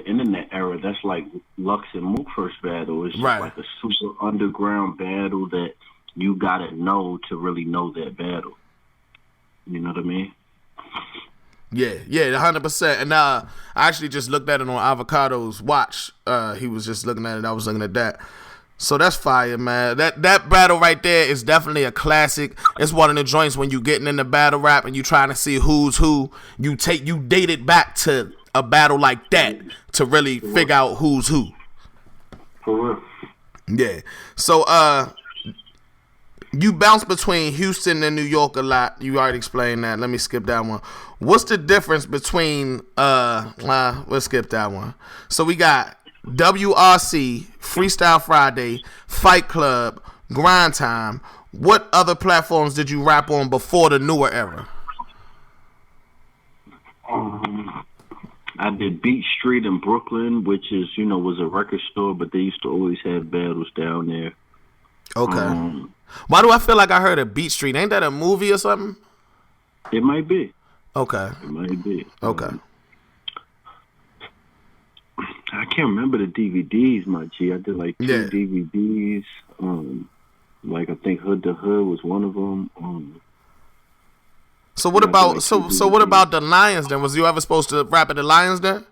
internet era. That's like Lux and Mook first battle. It's just Right. like a super underground battle that you gotta know to really know that battle. You know what I mean? Yeah, 100%. And I actually just looked at it on Avocado's watch. He was just looking at it. I was looking at that. So that's fire, man. That battle right there is definitely a classic. It's one of the joints when you getting into battle rap and you trying to see who's who. You date it back to a battle like that to really figure out who's who. For real. Yeah. So you bounce between Houston and New York a lot. You already explained that. Let me skip that one. What's the difference between we'll skip that one. So we got WRC, Freestyle Friday, Fight Club, Grind Time. What other platforms did you rap on before the newer era? I did Beat Street in Brooklyn, which is, was a record store, but they used to always have battles down there. Okay. Why do I feel like I heard of Beat Street? Ain't that a movie or something? It might be. Okay. It might be. Okay. I can't remember the DVDs, my G. I did like two Yeah. DVDs. Like I think Hood to Hood was one of them. So what about what about the Lions then? Was you ever supposed to rap at the Lions then?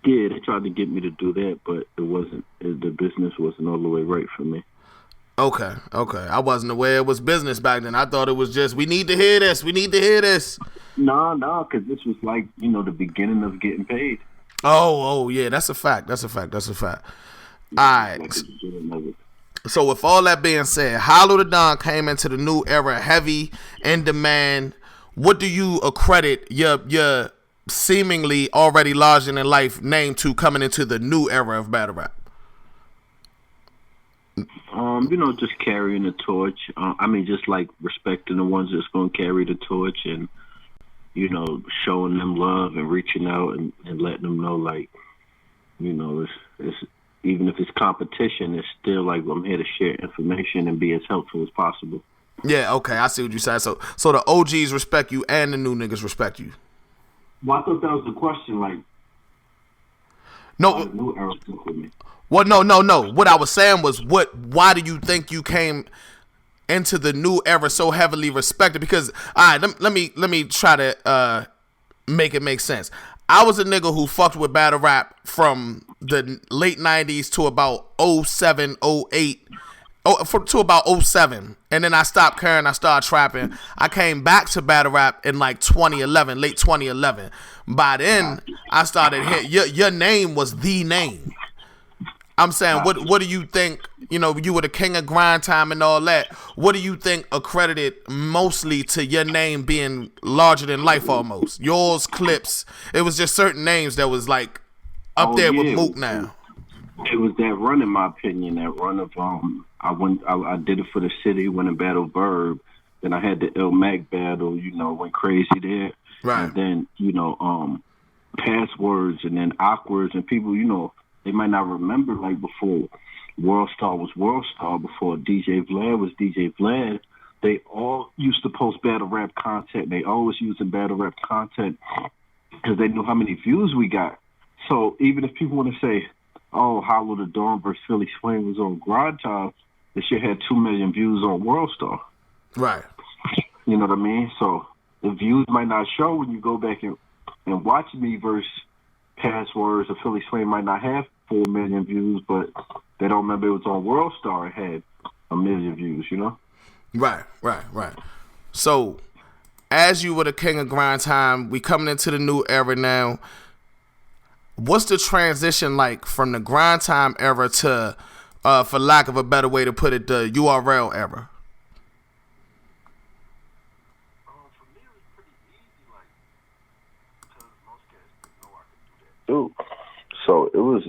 Yeah, they tried to get me to do that, but it wasn't. The business wasn't all the way right for me. Okay. I wasn't aware it was business back then. I thought it was just we need to hear this. We need to hear this. No, because this was like the beginning of getting paid. Oh yeah, that's a fact. All right. So with all that being said, Hollow the Don came into the new era heavy, in demand. What do you accredit your seemingly already larger than life name to coming into the new era of battle rap? Just carrying the torch. Just like respecting the ones that's going to carry the torch and, showing them love and reaching out and letting them know, like, it's even if it's competition, it's still like I'm here to share information and be as helpful as possible. Yeah, okay, I see what you said. So the OGs respect you and the new niggas respect you. Well, I thought that was the question, like, no, the new era took with me. Well, no. What I was saying was, why do you think you came into the new era so heavily respected? Because, all right, let me try to make it make sense. I was a nigga who fucked with battle rap from the late 90s to about 07, 08, to about 07. And then I stopped caring. I started trapping. I came back to battle rap in like 2011, late 2011. By then, I started hitting. Your name was the name. I'm saying, what do you think, you were the king of grind time and all that. What do you think accredited mostly to your name being larger than life almost? Yours, Clips. It was just certain names that was like up there with Mook now. It was that run, in my opinion, that run of, I did it for the city, went and battled Verb. Then I had the Il Mac battle, went crazy there. Right. And then, passwords and then awkwards and people, they might not remember, like, before World Star was World Star, before DJ Vlad was DJ Vlad, they all used to post battle rap content. They always using battle rap content because they knew how many views we got. So even if people want to say, oh, Hollow the Dawn versus Philly Swain was on Grind Time, the shit had 2 million views on World Star. Right. You know what I mean? So the views might not show when you go back and watch me versus Passwords or Philly Swain might not have 4 million views, but they don't remember it was on World Star. It had 1 million views, Right. So, as you were the king of grind time, we coming into the new era now. What's the transition like from the grind time era to, for lack of a better way to put it, the URL era? Dude, so it was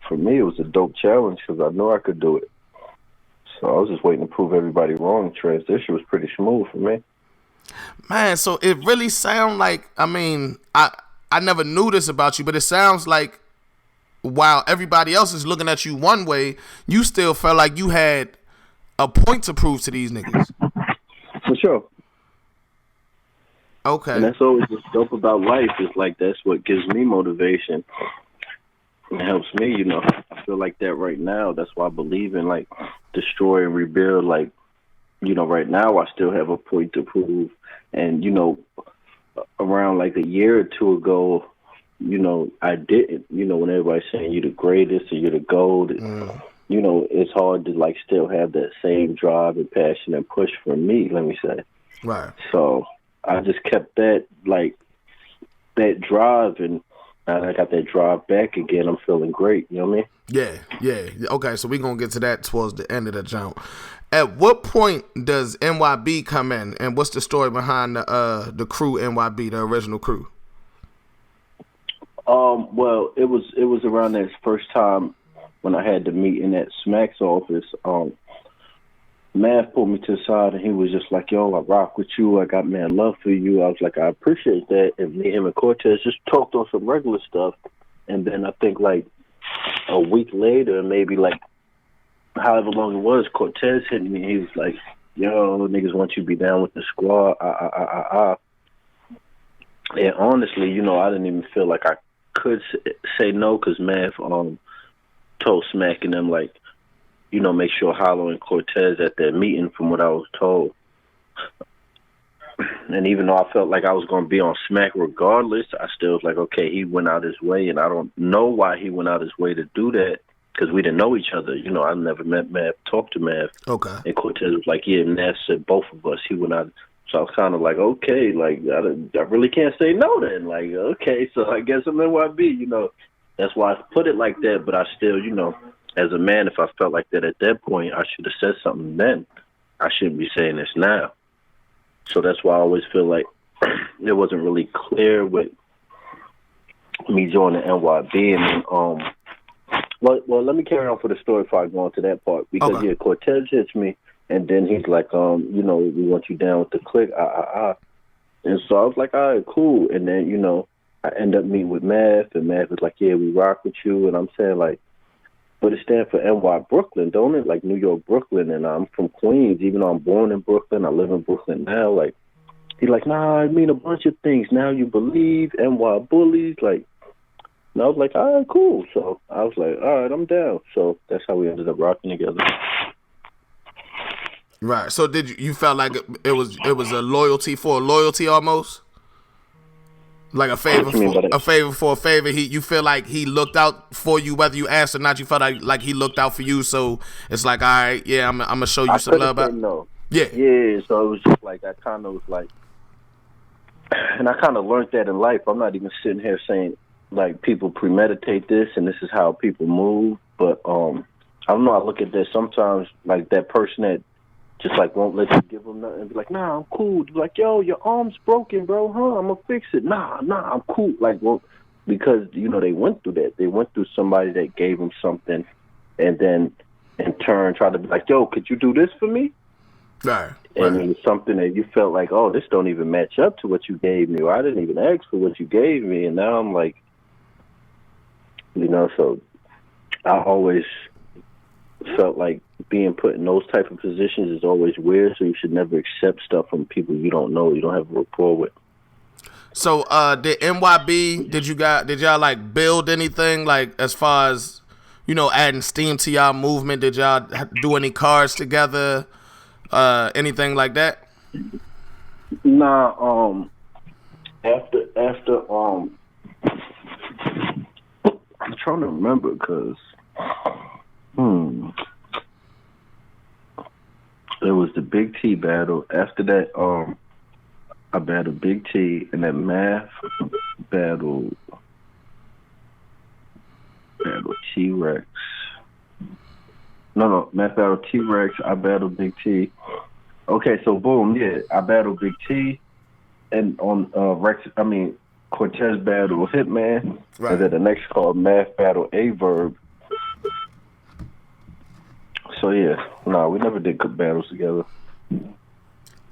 for me. It was a dope challenge because I knew I could do it. So I was just waiting to prove everybody wrong. Transition was pretty smooth for me. Man, so it really sounds like, I never knew this about you, but it sounds like while everybody else is looking at you one way, you still felt like you had a point to prove to these niggas. For sure. Okay. And that's always what's dope about life. Is like that's what gives me motivation. It helps me, you know. I feel like that right now. That's why I believe in like destroy and rebuild. Like, you know, right now I still have a point to prove. And, you know, around like a year or two ago, you know, I didn't. You know, when everybody's saying you're the greatest or you're the GOAT, you know, it's hard to like still have that same drive and passion and push for me, let me say. Right. So I just kept that like that drive, and I got that drive back again. I'm feeling great. You know what I mean? Yeah. Okay, so we're going to get to that towards the end of the jump. At what point does NYB come in, and what's the story behind the crew NYB, the original crew? Well, it was around that first time when I had to meet in that Smack's office. Mav pulled me to the side and he was just like, yo, I rock with you. I got mad love for you. I was like, I appreciate that. And me, him, and Cortez just talked on some regular stuff. And then I think like a week later, maybe like however long it was, Cortez hit me. He was like, yo, niggas want you to be down with the squad. And honestly, you know, I didn't even feel like I could say no because Mav told Smack and them, like, you know, make sure Hollow and Cortez at that meeting from what I was told. And even though I felt like I was going to be on Smack regardless, I still was like, okay, he went out his way, and I don't know why he went out his way to do that because we didn't know each other. You know, I never met Mav, talked to Mav. Okay. And Cortez was like, yeah, Mav said both of us. He went out. So I was kind of like, okay, like, I really can't say no then. Like, okay, so I guess I'm NYB, you know. That's why I put it like that, but I still, you know, as a man, if I felt like that at that point, I should have said something then. I shouldn't be saying this now. So that's why I always feel like it wasn't really clear with me joining NYB. And then, well, let me carry on for the story before I go on to that part. Because, okay. Yeah, Cortez hits me, and then he's like, you know, we want you down with the clique, And so I was like, all right, cool. And then, you know, I end up meeting with Mav, and Mav was like, yeah, we rock with you. And I'm saying, like, but it stands for NY Brooklyn, don't it? Like New York, Brooklyn, and I'm from Queens. Even though I'm born in Brooklyn, I live in Brooklyn now. Like, he's like, nah, I mean a bunch of things. Now you believe, NY Bullies, like, and I was like, all right, cool. So I was like, all right, I'm down. So that's how we ended up rocking together. Right. So did you felt like it was a loyalty for a loyalty almost? Like a favor for a favor. You feel like he looked out for you whether you asked or not. You felt like he looked out for you. So it's like, all right, yeah, I'm gonna show you some love. No. Yeah. Yeah. So it was just like I kind of was like, and I kind of learned that in life. I'm not even sitting here saying like people premeditate this and this is how people move. But I don't know. I look at this sometimes like that person that just like won't let you give them nothing. Be like, nah, I'm cool. Be like, yo, your arm's broken, bro. Huh? I'm gonna fix it. Nah, I'm cool. Like, well, because you know they went through that. They went through somebody that gave them something, and then in turn tried to be like, yo, could you do this for me? Right. And it was something that you felt like, oh, this don't even match up to what you gave me, or I didn't even ask for what you gave me, and now I'm like, you know, so I always felt like being put in those type of positions is always weird, so you should never accept stuff from people you don't know, you don't have a rapport with. So did NYB, did y'all like build anything like as far as, you know, adding steam to y'all movement? Did y'all do any cards together? Anything like that? Nah, after I'm trying to remember because it was the Big T battle. After that, I battled Big T, and then Math battled T-Rex. No, Math battled T-Rex. I battled Big T. Okay, so boom, yeah, I battled Big T, and on Cortez battled Hitman, right. And then the next called Math battled A-Verb. So yeah, we never did good battles together.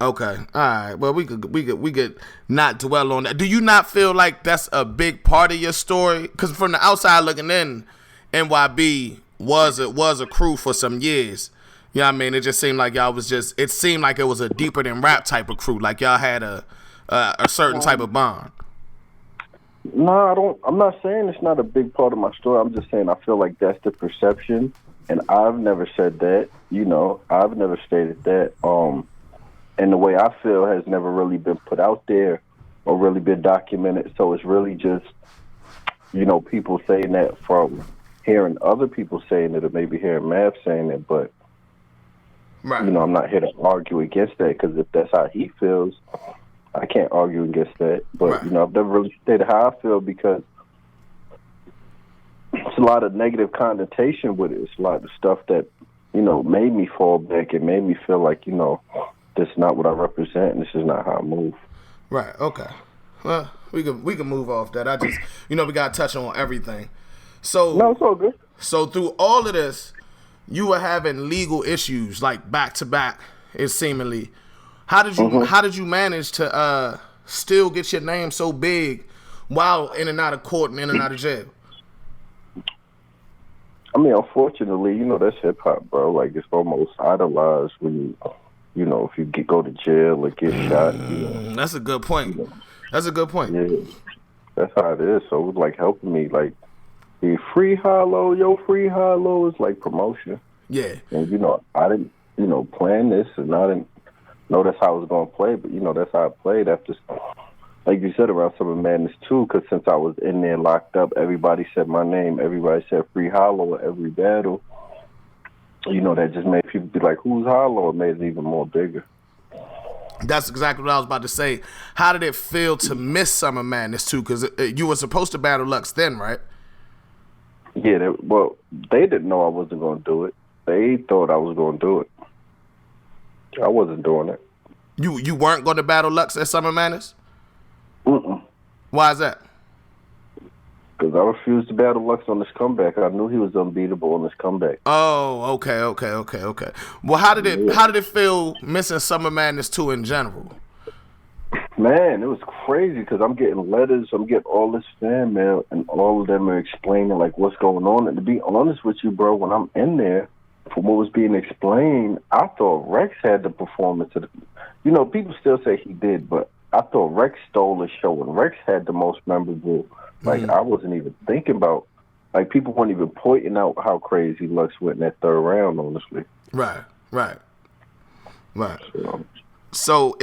Okay, all right. Well, we could not dwell on that. Do you not feel like that's a big part of your story? Because from the outside looking in, NYB was a crew for some years. Yeah, I mean, it just seemed like y'all was just. It seemed like it was a deeper than rap type of crew. Like y'all had a certain type of bond. No, I don't. I'm not saying it's not a big part of my story. I'm just saying I feel like that's the perception, and I've never said that. You know, I've never stated that. And the way I feel has never really been put out there or really been documented. So it's really just, you know, people saying that from hearing other people saying it, or maybe hearing Mav saying it. But Right. you know, I'm not here to argue against that, because if that's how he feels, I can't argue against that. But, Right. you know, I've never really stated how I feel, because it's a lot of negative connotation with it. It's a lot of stuff that, you know, made me fall back and made me feel like, you know, this is not what I represent and this is not how I move. Right. Okay. Well, we can move off that. I just, you know, we gotta touch on everything. So No, it's all good. So through all of this, you were having legal issues like back to back. It seemingly. How did you manage to still get your name so big while in and out of court and in and out of jail? I mean, unfortunately, you know, that's hip hop, bro. Like, it's almost idolized when you know, if you go to jail or get shot. You know, That's a good point. That's a good point. yeah, that's how it is. So it was like helping me, like, the free hollow, free hollow is like promotion. Yeah. And, you know, I didn't, you know, plan this, and I didn't know that's how I was going to play, but, you know, that's how I played after, like you said, around Summer Madness, too, because since I was in there locked up, everybody said my name. Everybody said Free Hollow at every battle. You know, that just made people be like, who's Hollow? It made it even more bigger. That's exactly what I was about to say. How did it feel to miss Summer Madness, too? Because you were supposed to battle Lux then, right? Yeah, they didn't know I wasn't going to do it. They thought I was going to do it. I wasn't doing it. You weren't going to battle Lux at Summer Madness? Mm-mm. Why is that? Because I refused to battle Lux on this comeback. I knew he was unbeatable on this comeback. Oh, okay. Well, how did it feel missing Summer Madness 2 in general? Man, it was crazy because I'm getting letters, I'm getting all this fan mail, and all of them are explaining, like, what's going on. And to be honest with you, bro, when I'm in there, from what was being explained, I thought Rex had the performance. You know, people still say he did, but I thought Rex stole the show, and Rex had the most memorable. Like, I wasn't even thinking about, like, people weren't even pointing out how crazy Lux went in that third round, honestly. Right. So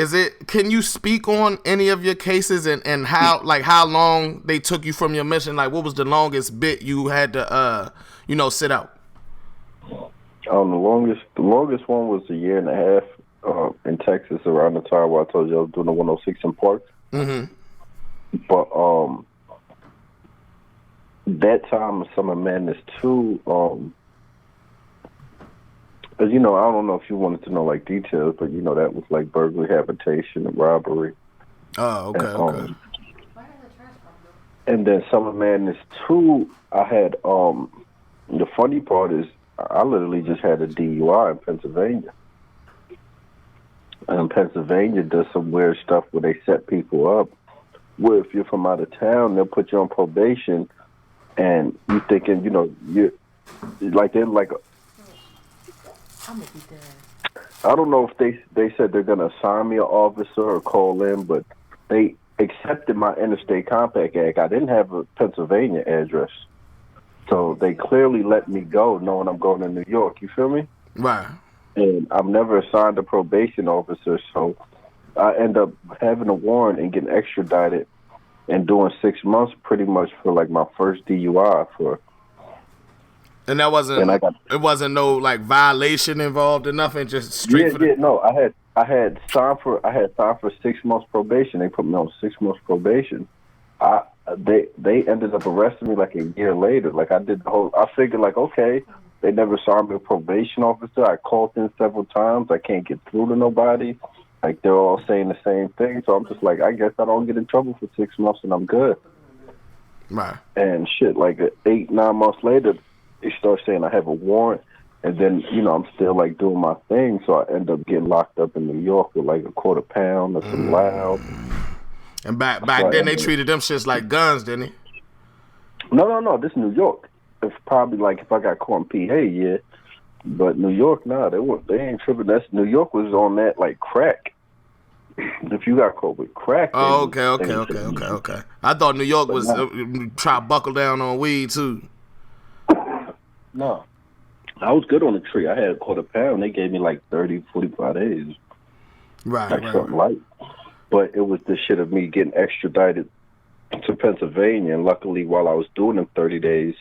can you speak on any of your cases and how long they took you from your mission? Like, what was the longest bit you had to, sit out? The longest one was a year and a half in Texas, around the time where I told you I was doing the 106 in Park. Mm-hmm. But that time of Summer Madness 2, as you know, I don't know if you wanted to know, like, details, but, you know, that was, like, burglary, habitation, and robbery. Oh, okay, okay. And then Summer Madness 2, I had, the funny part is, I literally just had a DUI in Pennsylvania. And Pennsylvania does some weird stuff where they set people up, where if you're from out of town, they'll put you on probation, and you thinking, you know, they're like, I don't know if they said they're going to assign me an officer or call in, but they accepted my Interstate Compact Act. I didn't have a Pennsylvania address. So they clearly let me go knowing I'm going to New York. You feel me? Right. And I'm never assigned a probation officer, so I end up having a warrant and getting extradited and doing 6 months pretty much for, like, my first DUI for. And that wasn't. It wasn't no, like, violation involved or nothing. Just straight for the. Yeah. No, I had signed for 6 months probation. They put me on 6 months probation. They ended up arresting me like a year later. Like, I did the whole. I figured, like, okay, they never assigned me a probation officer. I called in several times. I can't get through to nobody. Like, they're all saying the same thing. So I'm just like, I guess I don't get in trouble for 6 months and I'm good. Right. And shit, like 8-9 months later, they start saying I have a warrant, and then, you know, I'm still, like, doing my thing, so I end up getting locked up in New York with, like, a quarter pound or some loud. And back then, they treated them shits like guns, didn't they? No, this is New York. It's probably, like, if I got caught in PA, yeah. But New York, nah, they ain't tripping. That's New York was on that like crack. If you got caught with crack, Oh, they okay. I thought New York was try to buckle down on weed too. No, I was good on the tree. I had a quarter pound. They gave me like 30, 45 days. Right. Something light. But it was the shit of me getting extradited to Pennsylvania, and luckily, while I was doing them 30 days,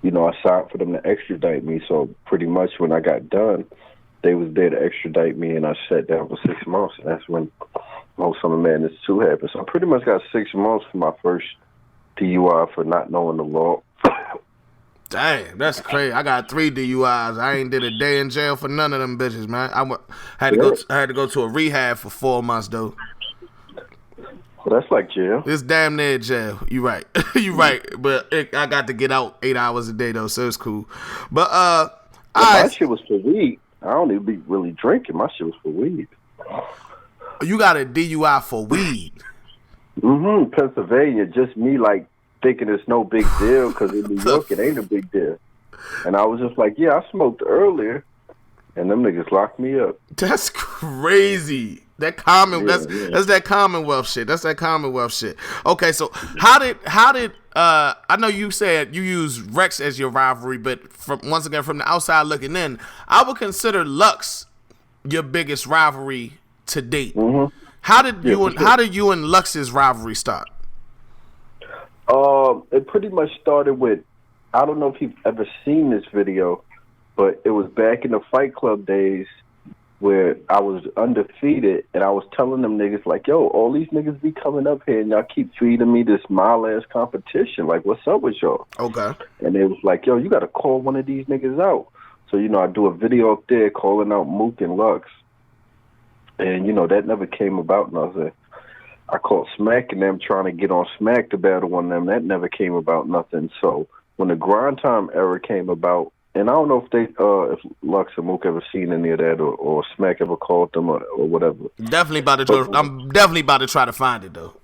you know, I signed for them to extradite me. So pretty much when I got done, they was there to extradite me, and I sat down for 6 months, and that's when Most Summer Madness 2 happened. So I pretty much got 6 months for my first DUI for not knowing the law. Damn, that's crazy. I got 3 DUIs. I ain't did a day in jail for none of them bitches, man. I had to go to a rehab for 4 months though. Well, that's like jail. It's damn near jail. You right. You right. But I got to get out 8 hours a day though, so it's cool. But my shit was for weed. I don't even be really drinking. My shit was for weed. You got a DUI for weed? Pennsylvania, just me like thinking it's no big deal because in New York it ain't a big deal. And I was just like, yeah, I smoked earlier, and them niggas locked me up. That's crazy. That's that Commonwealth shit. That's that Commonwealth shit. Okay, so how did I know you said you use Rex as your rivalry, but once again from the outside looking in, I would consider Lux your biggest rivalry to date. Mm-hmm. How did you and Lux's rivalry start? It pretty much started with, I don't know if you've ever seen this video, but it was back in the Fight Club days where I was undefeated, and I was telling them niggas like, yo, all these niggas be coming up here and y'all keep feeding me this mile-ass competition. Like, what's up with y'all? Okay. And it was like, yo, you got to call one of these niggas out. So, you know, I do a video up there calling out Mook and Lux. And, you know, that never came about nothing. I called Smack and them trying to get on Smack to battle on them. That never came about nothing. So when the Grind Time era came about, and I don't know if Lux or Mook ever seen any of that or Smack ever called them or whatever. I'm definitely about to try to find it though.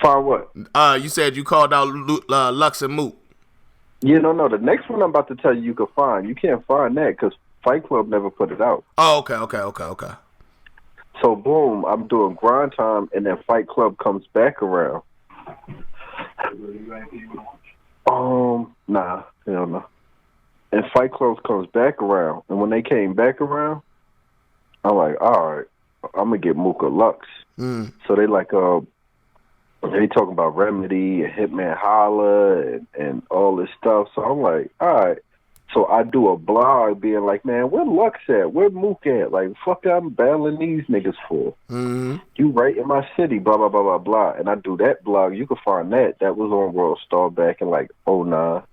Find what? You said you called out Lux and Mook. Yeah, no. The next one I'm about to tell you can find. You can't find that because Fight Club never put it out. Oh, okay. So boom, I'm doing Grind Time, and then Fight Club comes back around. Nah, hell no. And Fight Club comes back around, and when they came back around, I'm like, all right, I'm gonna get Mook or Lux. So they like, they talking about Remedy and Hitman Holla and all this stuff. So I'm like, all right. So I do a blog being like, man, where Lux at? Where Mook at? Like, fuck, I'm battling these niggas for. Mm-hmm. You right in my city, blah, blah, blah, blah, blah. And I do that blog. You can find that. That was on World Star back in, like, 2009.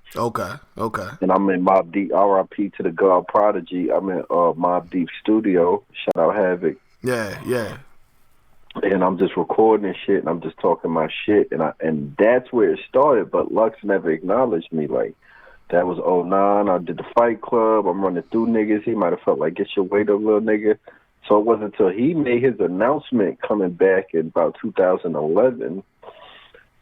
Okay. And I'm in Mobb Deep, RIP to the God Prodigy. I'm in Mobb Deep Studio. Shout out Havoc. Yeah. And I'm just recording and shit, and I'm just talking my shit. And that's where it started, but Lux never acknowledged me, like, that was 2009. I did the Fight Club. I'm running through niggas. He might have felt like, get your weight up, little nigga. So it wasn't until he made his announcement coming back in about 2011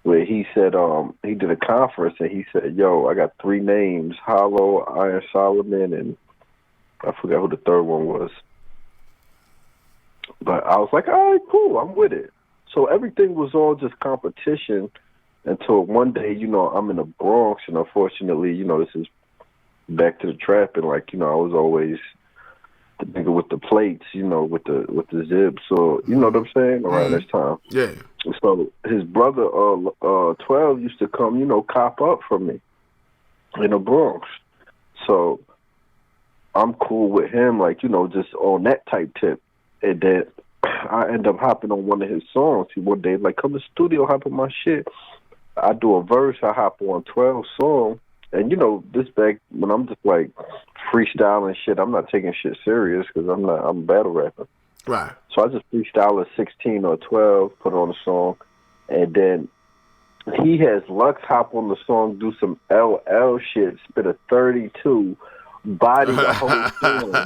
where he said, he did a conference and he said, yo, I got 3 names, Hollow, Iron Solomon, and I forgot who the third one was. But I was like, all right, cool, I'm with it. So everything was all just competition. Until one day, you know, I'm in the Bronx, and unfortunately, you know, this is back to the trap, and like, you know, I was always the nigga with the plates, you know, with the zips, so you know what I'm saying, around this time. Yeah. So his brother, 12, used to come, you know, cop up from me in the Bronx. So I'm cool with him, like, you know, just on that type tip, and then I end up hopping on one of his songs. He one day like, come to the studio, hop on my shit. I do a verse, I hop on 12 song, and you know, this back when I'm just like freestyling shit, I'm not taking shit serious because I'm a battle rapper. Right. So I just freestyle a 16 or 12, put on a song, and then he has Lux hop on the song, do some LL shit, spit a 32, body the whole song.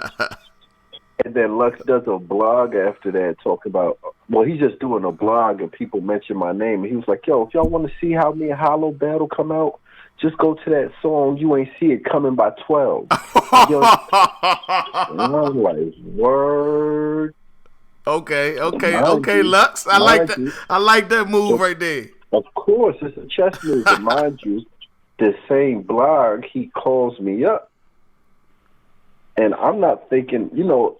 And then Lux does a blog after that talking about, well, he's just doing a blog and people mention my name. And he was like, yo, if y'all want to see how me and Hollow battle come out, just go to that song, You Ain't See It Coming by 12. Yo, and I'm like, word. Okay, Mind you, Lux. I like that. you. I like that move right there. Of course, it's a chess move, but mind you, this same blog, he calls me up. And I'm not thinking,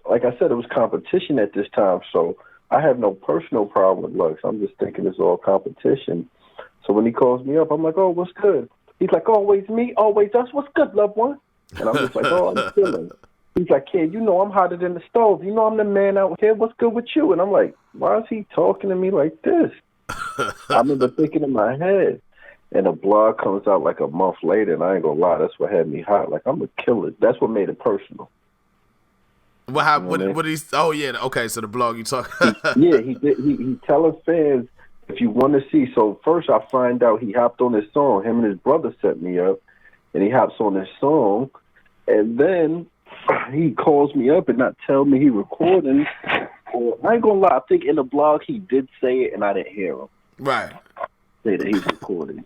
like I said, it was competition at this time, so I have no personal problem with Lux. I'm just thinking it's all competition. So when he calls me up, I'm like, oh, what's good? He's like, always me, always us. What's good, loved one? And I'm just like, oh, I'm chilling. He's like, kid, I'm hotter than the stove. I'm the man out here. What's good with you? And I'm like, why is he talking to me like this? I remember thinking in my head. And a blog comes out like a month later, and I ain't gonna lie, that's what had me hot. Like, I'm a killer. That's what made it personal. What he's? Oh yeah, okay. So the blog you talk. Yeah, he did. He telling fans if you want to see. So first, I find out he hopped on this song. Him and his brother set me up, and he hops on this song, and then he calls me up and not tell me he recording. Well, I ain't gonna lie. I think in the blog he did say it, and I didn't hear him. Right. Say that he's recording.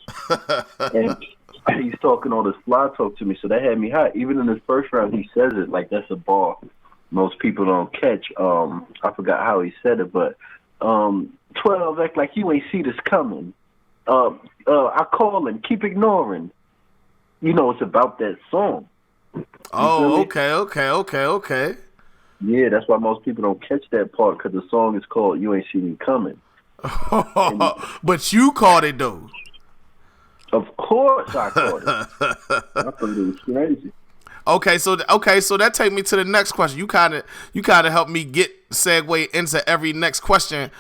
And he's talking all this fly talk to me, so that had me hot. Even in his first round, he says it like that's a ball most people don't catch. I forgot how he said it, but 12 act like you ain't see this coming. I call him, keep ignoring. It's about that song. Oh, okay. Yeah, that's why most people don't catch that part, because the song is called You Ain't See Me Coming. But you caught it though. Of course I caught it. I thought it was crazy. Okay, so that take me to the next question. You kind of helped me segue into every next question.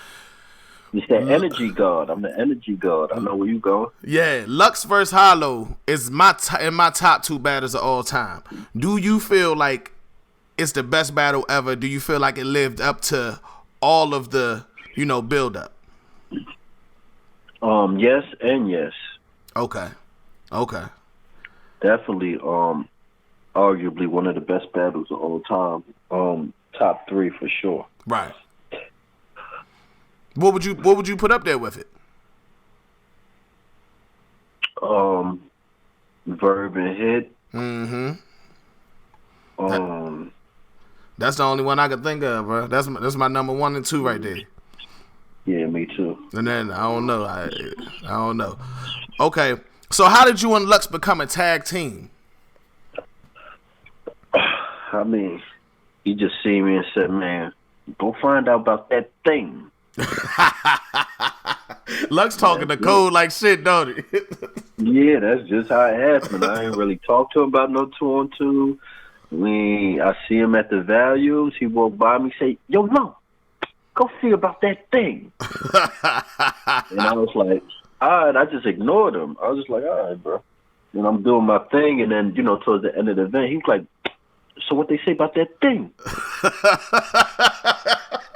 It's that energy god. I'm the energy god. I know where you going. Yeah, Lux vs. Hollow is in my top 2 battles of all time. Do you feel like it's the best battle ever? Do you feel like it lived up to all of the build up? Yes and yes. Okay. Definitely. Arguably one of the best battles of all time. Top 3 for sure. Right. What would you put up there with it? Verb and hit. Mm-hmm. That's the only one I could think of, bro. That's my number 1 and 2 right there. Yeah, me too. And then I don't know. I don't know. Okay, so how did you and Lux become a tag team? I mean, he just seen me and said, "Man, go find out about that thing." Lux talking the code like shit, don't he? Yeah, that's just how it happened. I ain't really talked to him about no 2-on-2. I see him at the values. He walked by me, say, "Yo, no, go see about that thing." And I was like, all right. I just ignored him. I was just like, all right, bro. And I'm doing my thing, and then towards the end of the event, he was like, "So what they say about that thing?"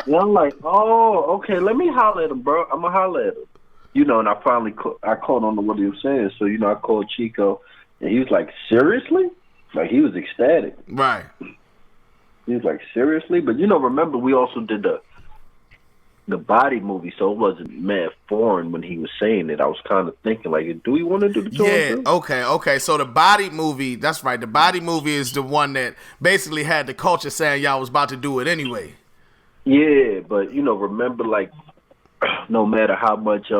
And I'm like, "Oh, okay. Let me holler at him, bro. I'm gonna holler at him." And I finally I called on to what he was saying. So I called Chico, and he was like, "Seriously?" Like, he was ecstatic. Right. He was like, "Seriously?" But remember, we also did the body movie, so it wasn't mad foreign when he was saying it. I was kind of thinking, like, do we want to do the 2-on-2? Yeah, okay. So the body movie, that's right. The body movie is the one that basically had the culture saying y'all was about to do it anyway. Yeah, but remember, like, no matter how much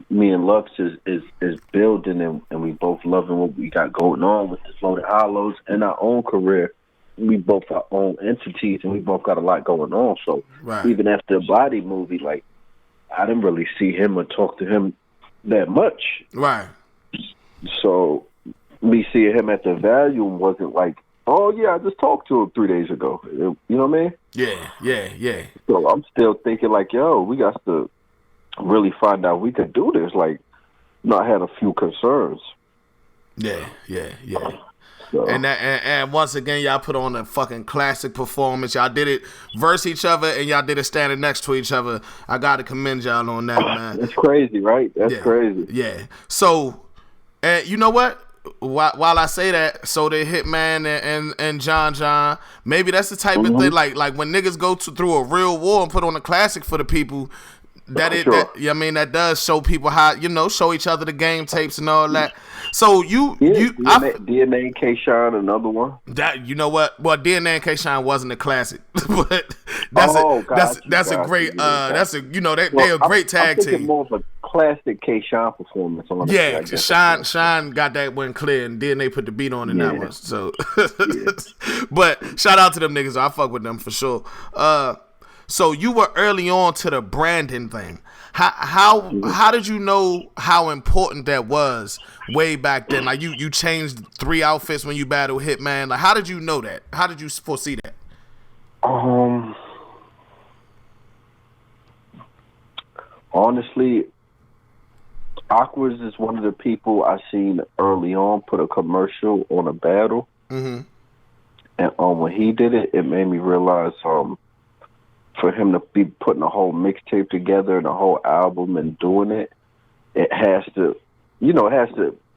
me and Lux is building, and we both loving what we got going on with this Loaded Hollows and our own career. We both our own entities, and we both got a lot going on. So even after the body movie, like, I didn't really see him or talk to him that much. Right. So me seeing him at the Volume wasn't like, oh yeah, I just talked to him 3 days ago. You know what I mean? Yeah. So I'm still thinking like, yo, we got to really find out we could do this. Like, I had a few concerns. Yeah. So. And once again, y'all put on a fucking classic performance. Y'all did it versus each other, and y'all did it standing next to each other. I got to commend y'all on that, man. That's crazy, right? That's crazy. Yeah. So, you know what? While I say that, so the Hitman and John, maybe that's the type of thing, like when niggas go through a real war and put on a classic for the people, that it, Sure. that, I mean, that does show people how, show each other the game tapes and all that. So DNA K-Shine, another one. that, you know what? Well, DNA and K-Shine wasn't a classic, but that's a great, that's a, they're a great tag I'm thinking team. more of a classic K-Shine performance on it. Yeah, Shine got that one clear, and then they put the beat on in that one. So, but shout out to them niggas. I fuck with them for sure. So you were early on to the branding thing. How did you know how important that was way back then? Like you changed 3 outfits when you battled Hitman. Like how did you know that? How did you foresee that? Honestly, Awkward is one of the people I seen early on put a commercial on a battle, and when he did it, it made me realize for him to be putting a whole mixtape together and a whole album and doing it, it has to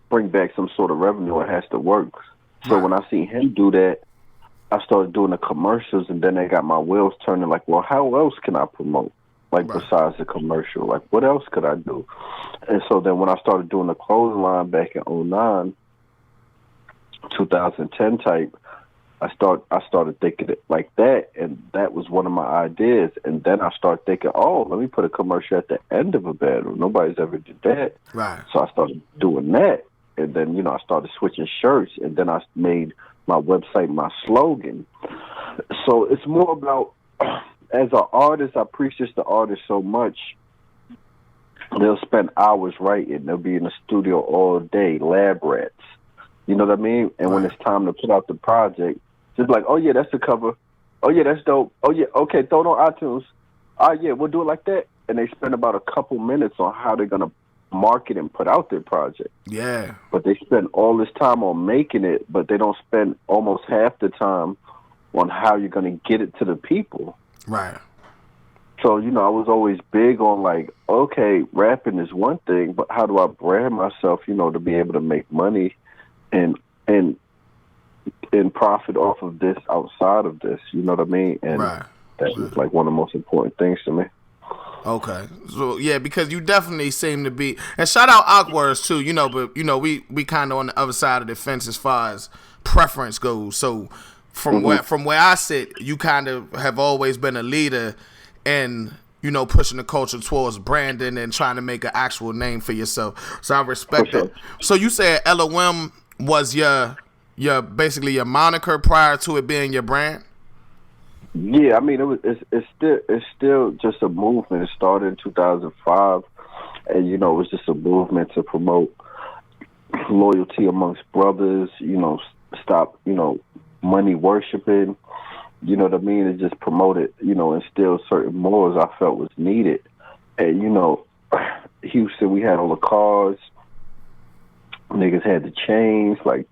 bring back some sort of revenue. It has to work. So when I seen him do that, I started doing the commercials, and then they got my wheels turning. Like, well, how else can I promote? Like besides the commercial, like what else could I do? And so then when I started doing the clothing line back in 2009, 2010 type, I started thinking it like that, and that was one of my ideas. And then I started thinking, oh, let me put a commercial at the end of a battle. Nobody's ever did that. Right. So I started doing that, and then I started switching shirts, and then I made my website my slogan. So it's more about, as an artist, I preach this to artists so much. They'll spend hours writing. They'll be in the studio all day, lab rats. You know what I mean? And when it's time to put out the project, just like, oh, yeah, that's the cover. Oh, yeah, that's dope. Oh, yeah, okay, throw it on iTunes. All right, yeah, we'll do it like that. And they spend about a couple minutes on how they're going to market and put out their project. Yeah. But they spend all this time on making it, but they don't spend almost half the time on how you're going to get it to the people. Right. So, I was always big on like, okay, rapping is one thing, but how do I brand myself, to be able to make money and profit off of this outside of this, you know what I mean? And that was like one of the most important things to me. Okay. So yeah, because you definitely seem to be, and shout out Awkward too, but we kind of on the other side of the fence as far as preference goes. So from where I sit, you kind of have always been a leader in pushing the culture towards branding and trying to make an actual name for yourself. So I respect that. So you said LOM was your basically your moniker prior to it being your brand? Yeah, I mean it's still just a movement. It started in 2005, and it was just a movement to promote loyalty amongst brothers. Stop money worshiping. You know what I mean? It just promoted, instill certain morals I felt was needed. And Houston, we had all the cars. Niggas had the chains, like,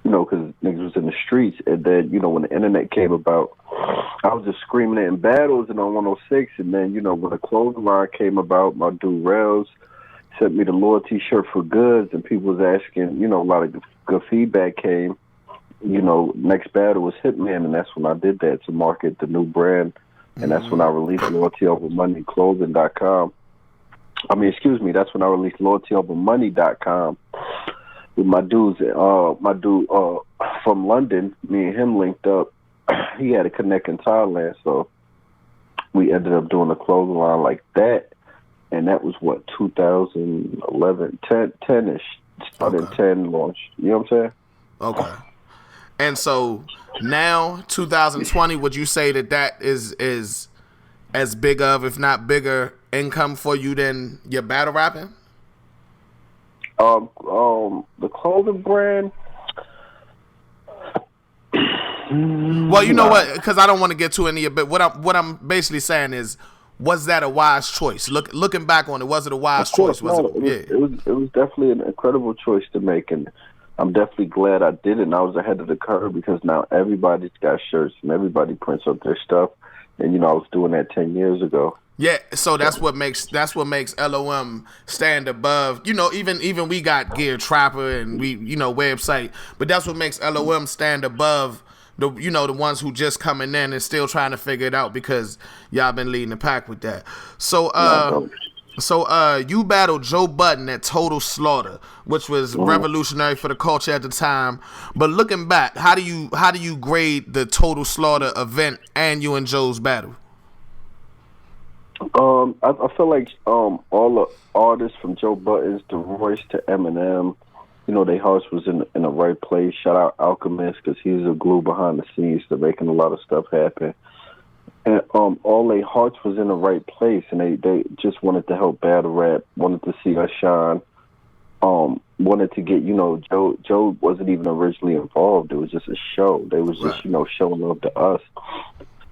because niggas was in the streets. And then, when the internet came about, I was just screaming it in battles and on 106. And then, when the clothing line came about, my dude Rails sent me the loyalty shirt for goods, and people was asking, a lot of good feedback came. Next battle was Hitman, and that's when I did that to market the new brand. And that's when I released LoyaltyOverMoneyClothing.com. That's when I released LoyaltyOverMoney.com with my dude from London. Me and him linked up. He had a connect in Thailand, so we ended up doing a clothing line like that. And that was 2011, 10-ish. Started 10, launched. You know what I'm saying? Okay. And so now, 2020, would you say that is as big of, if not bigger, income for you than your battle rapping? The clothing brand. Well, you know what? Because I don't want to get too into it, but what I'm basically saying is, was that a wise choice? Looking back on it, was it a wise choice? It was definitely an incredible choice to make, and I'm definitely glad I did it. And I was ahead of the curve because now everybody's got shirts and everybody prints up their stuff. And I was doing that 10 years ago. Yeah, so that's what makes LOM stand above. Even we got Gear Trapper and we website, but that's what makes LOM stand above the ones who just coming in and still trying to figure it out, because y'all been leading the pack with that. So you battled Joe Budden at Total Slaughter, which was revolutionary for the culture at the time. But looking back, how do you grade the Total Slaughter event and you and Joe's battle? I feel like all the artists from Joe Buttons to Royce to Eminem, their hearts was in the right place. Shout out Alchemist, because he's the glue behind the scenes to making a lot of stuff happen. And all their hearts was in the right place, and they just wanted to help battle rap, wanted to see us shine, wanted to get, Joe wasn't even originally involved. It was just a show. They was just, showing love to us.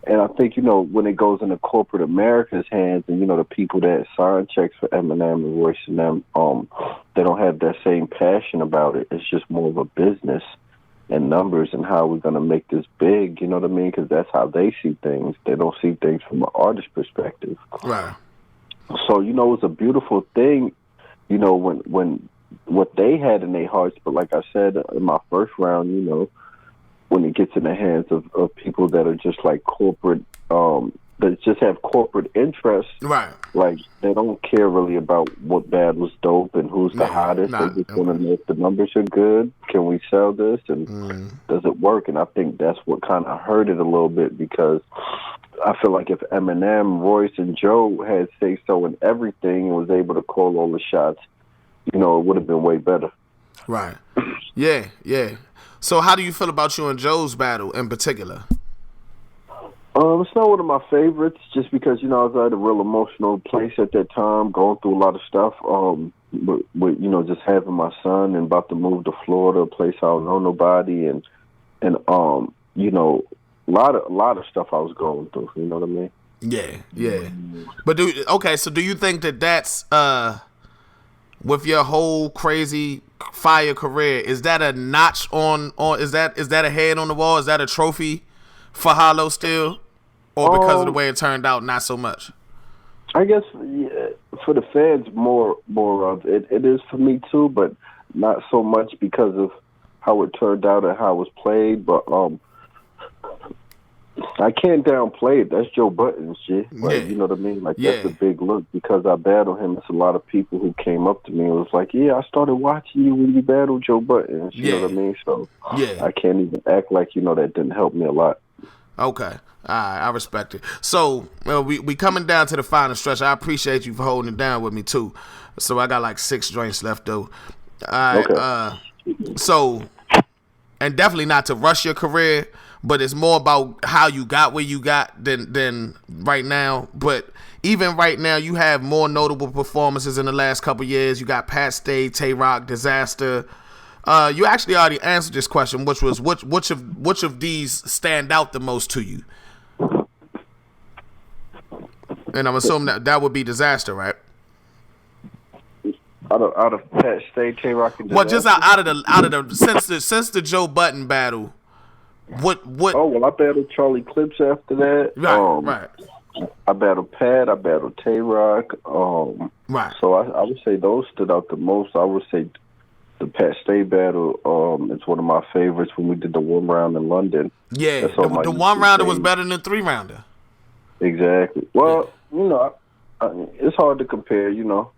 And I think, when it goes into corporate America's hands and, the people that sign checks for Eminem and Royce and them, they don't have that same passion about it. It's just more of a business and numbers and how we're going to make this big, you know what I mean? Because that's how they see things. They don't see things from an artist perspective. Right. So, it was a beautiful thing, when what they had in their hearts. But like I said in my first round, when it gets in the hands of people that are just like corporate, that just have corporate interests, right? Like they don't care really about what battle's dope and who's the hottest. They just want to know if the numbers are good. Can we sell this and does it work? And I think that's what kind of hurt it a little bit, because I feel like if Eminem, Royce, and Joe had say so in everything and was able to call all the shots, it would have been way better. Right. Yeah. So how do you feel about you and Joe's battle in particular? It's not one of my favorites, just because, I was at a real emotional place at that time, going through a lot of stuff, with just having my son and about to move to Florida, a place I don't know nobody, and a lot of stuff I was going through, you know what I mean? Yeah. But do you think that that's, with your whole crazy fire career, is that a notch on is that a head on the wall? Is that a trophy for Hollow still? Or because of the way it turned out, not so much? I guess for the fans, more of it. It is for me too, but not so much because of how it turned out and how it was played. But I can't downplay it. That's Joe Budden shit. Like, you know what I mean? Like, that's a big look. Because I battled him, it's a lot of people who came up to me and was like, I started watching you when you battled Joe Budden. You know what I mean? So I can't even act like, that didn't help me a lot. Okay. All right, I respect it. So, we coming down to the final stretch. I appreciate you for holding it down with me, too. So, I got like 6 joints left, though. All right. Okay. So, and definitely not to rush your career, but it's more about how you got where you got than right now. But even right now, you have more notable performances in the last couple years. You got Pat Stay, Tay Rock, Disaster. You actually already answered this question, which was which of these stand out the most to you? And I'm assuming that would be Disaster, right? Out of Pat Stay, Tay Rock, and Disaster. Well, just out of the since the Joe Budden battle. What? Oh, well, I battled Charlie Clips after that. Right. I battled Pat. I battled Tay Rock. Right. So I would say those stood out the most. I would say the Pat Stay battle. It's one of my favorites when we did the 1 round in London. Yeah, the 1 rounder was better than the 3 rounder. Exactly. Well, it's hard to compare,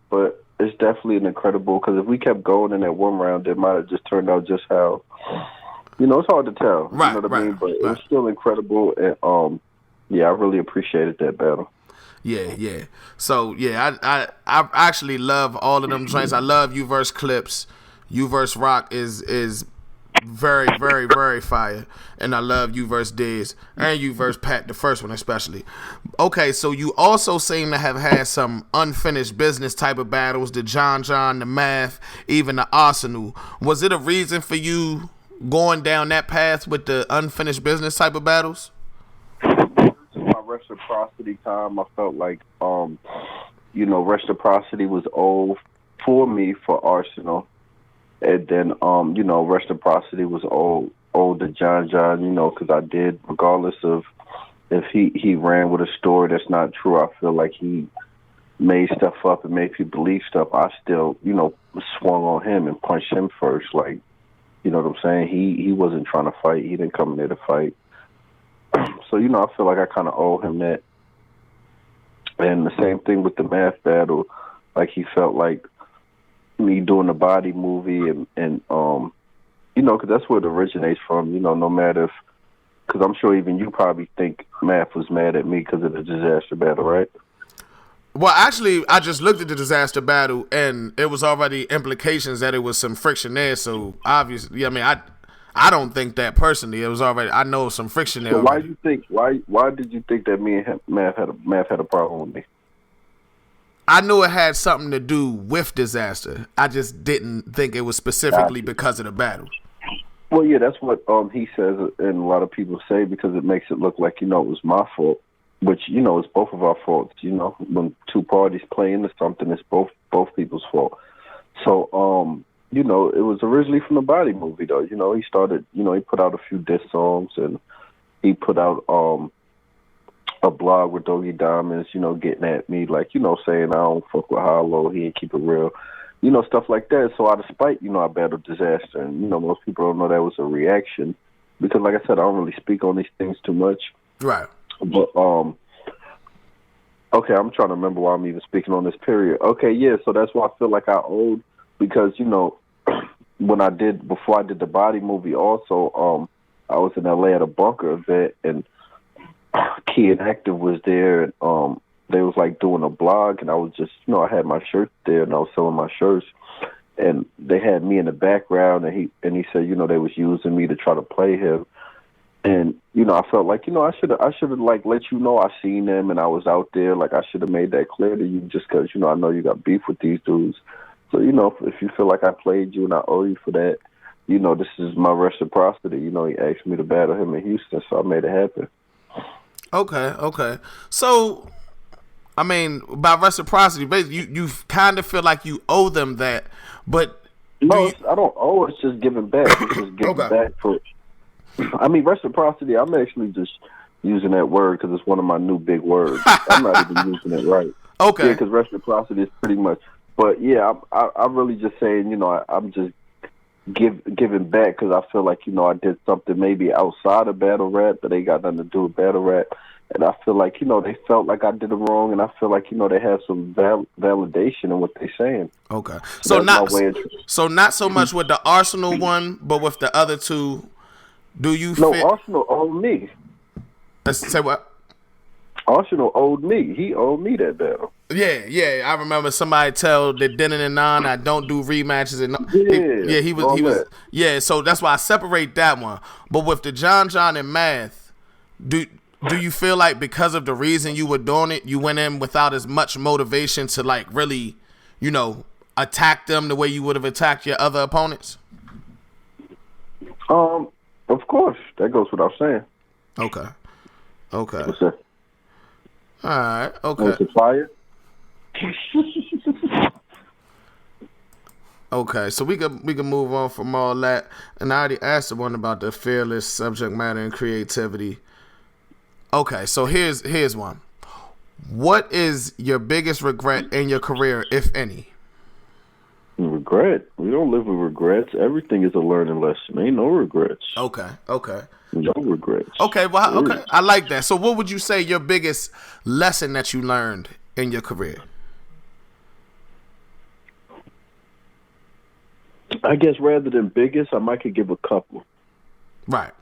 but it's definitely an incredible. Because if we kept going in that 1 round, it might have just turned out just how. It's hard to tell. Right, you know what I mean? But it was still incredible, and I really appreciated that battle. Yeah. So I actually love all of them joints. I love You vs. Clips. You vs. Rock is very, very, very fire, and I love You vs. Diz and You vs. Pat, the first one especially. Okay, so you also seem to have had some unfinished business type of battles, the John, the Math, even the Arsenal. Was it a reason for you going down that path with the unfinished business type of battles? My reciprocity time, I felt like, reciprocity was old for me for Arsenal. And then, reciprocity was old to John, because I did, regardless of if he ran with a story that's not true, I feel like he made stuff up and made people believe stuff. I still, swung on him and punched him first. Like, You know what I'm saying? He wasn't trying to fight. He didn't come in there to fight. So, you know, I feel like I kind of owe him that. And the same thing with the math battle. Like, he felt like me doing the body movie and you know, because that's where it originates from, you know, no matter if, because I'm sure even you probably think Math was mad at me because of the disaster battle, right? Well, actually, I just looked at the disaster battle, and it was already implications that it was some friction there. So obviously, I mean, I don't think that personally. It was already, I know some friction there. So already. why do you think? Why did you think that me and Math had a problem with me? I knew it had something to do with disaster. I just didn't think it was specifically because of the battle. Well, yeah, that's what he says, and a lot of people say, because it makes it look like, you know, it was my fault, which, you know, it's both of our faults. You know, when two parties play into something, it's both people's fault. So, you know, it was originally from the body movie, though. You know, he started, you know, he put out a few diss songs, and he put out a blog with Doggy Diamonds, you know, getting at me, like, you know, saying I don't fuck with Hollow, he ain't keep it real. You know, stuff like that. So out of spite, you know, I battled disaster. And, you know, most people don't know that was a reaction. Because, like I said, I don't really speak on these things too much. Right. But, okay, I'm trying to remember why I'm even speaking on this period. Okay, yeah, so that's why I feel like I owed. Because, you know, before I did the body movie also, I was in L.A. at a bunker event, and Key and Active was there, and, they was like doing a blog, and I was just, you know, I had my shirt there, and I was selling my shirts, and they had me in the background, and he said, you know, they was using me to try to play him, and, you know, I felt like, you know, I should have like let you know I seen them and I was out there, like I should have made that clear to you, just because, you know, I know you got beef with these dudes, so, you know, if you feel like I played you and I owe you for that, you know, this is my reciprocity. You know, he asked me to battle him in Houston, so I made it happen. Okay. So, I mean, by reciprocity, basically, you kind of feel like you owe them that, but no, I don't owe. It's just giving back. It's just giving back for. I mean, reciprocity. I'm actually just using that word because it's one of my new big words. I'm not even using it right. Okay. Yeah, because reciprocity is pretty much. But yeah, I'm really just saying. You know, I'm just giving back because I feel like, you know, I did something maybe outside of battle rap that ain't got nothing to do with battle rap. And I feel like, you know, they felt like I did it wrong, and I feel like, you know, they have some validation in what they're saying. Okay. So not so much with the Arsenal one, but with the other two, do you No, Arsenal owed me. Let's say what? Arsenal owed me. He owed me that battle. Yeah. I remember somebody tell the Denon and Non I don't do rematches, and he was. Yeah, so that's why I separate that one. But with the John and Math, do you feel like because of the reason you were doing it, you went in without as much motivation to, like, really, you know, attack them the way you would have attacked your other opponents? Of course. That goes without saying. Okay. What's that? All right. Okay. What's the fire? Okay, so we can move on from all that. And I already asked the one about the fearless subject matter and creativity. Okay, so here's one. What is your biggest regret in your career, if any? Regret? We don't live with regrets. Everything is a learning lesson. Ain't no regrets. Okay. No regrets. Okay, well, okay, I like that. So what would you say your biggest lesson that you learned in your career? I guess rather than biggest, I might could give a couple. Right.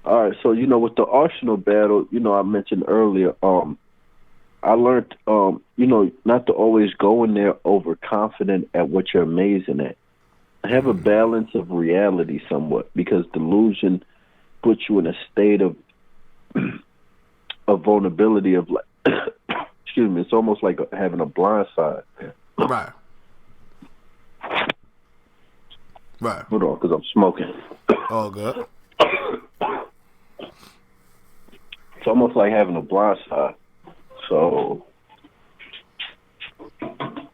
All right, so, you know, with the Arsenal battle, you know, I mentioned earlier, I learned, you know, not to always go in there overconfident at what you're amazing at. Have a balance of reality somewhat, because delusion puts you in a state of vulnerability of, like, excuse me, it's almost like having a blind side. Right. Hold on, because I'm smoking. All good. It's almost like having a blind side. So, yeah,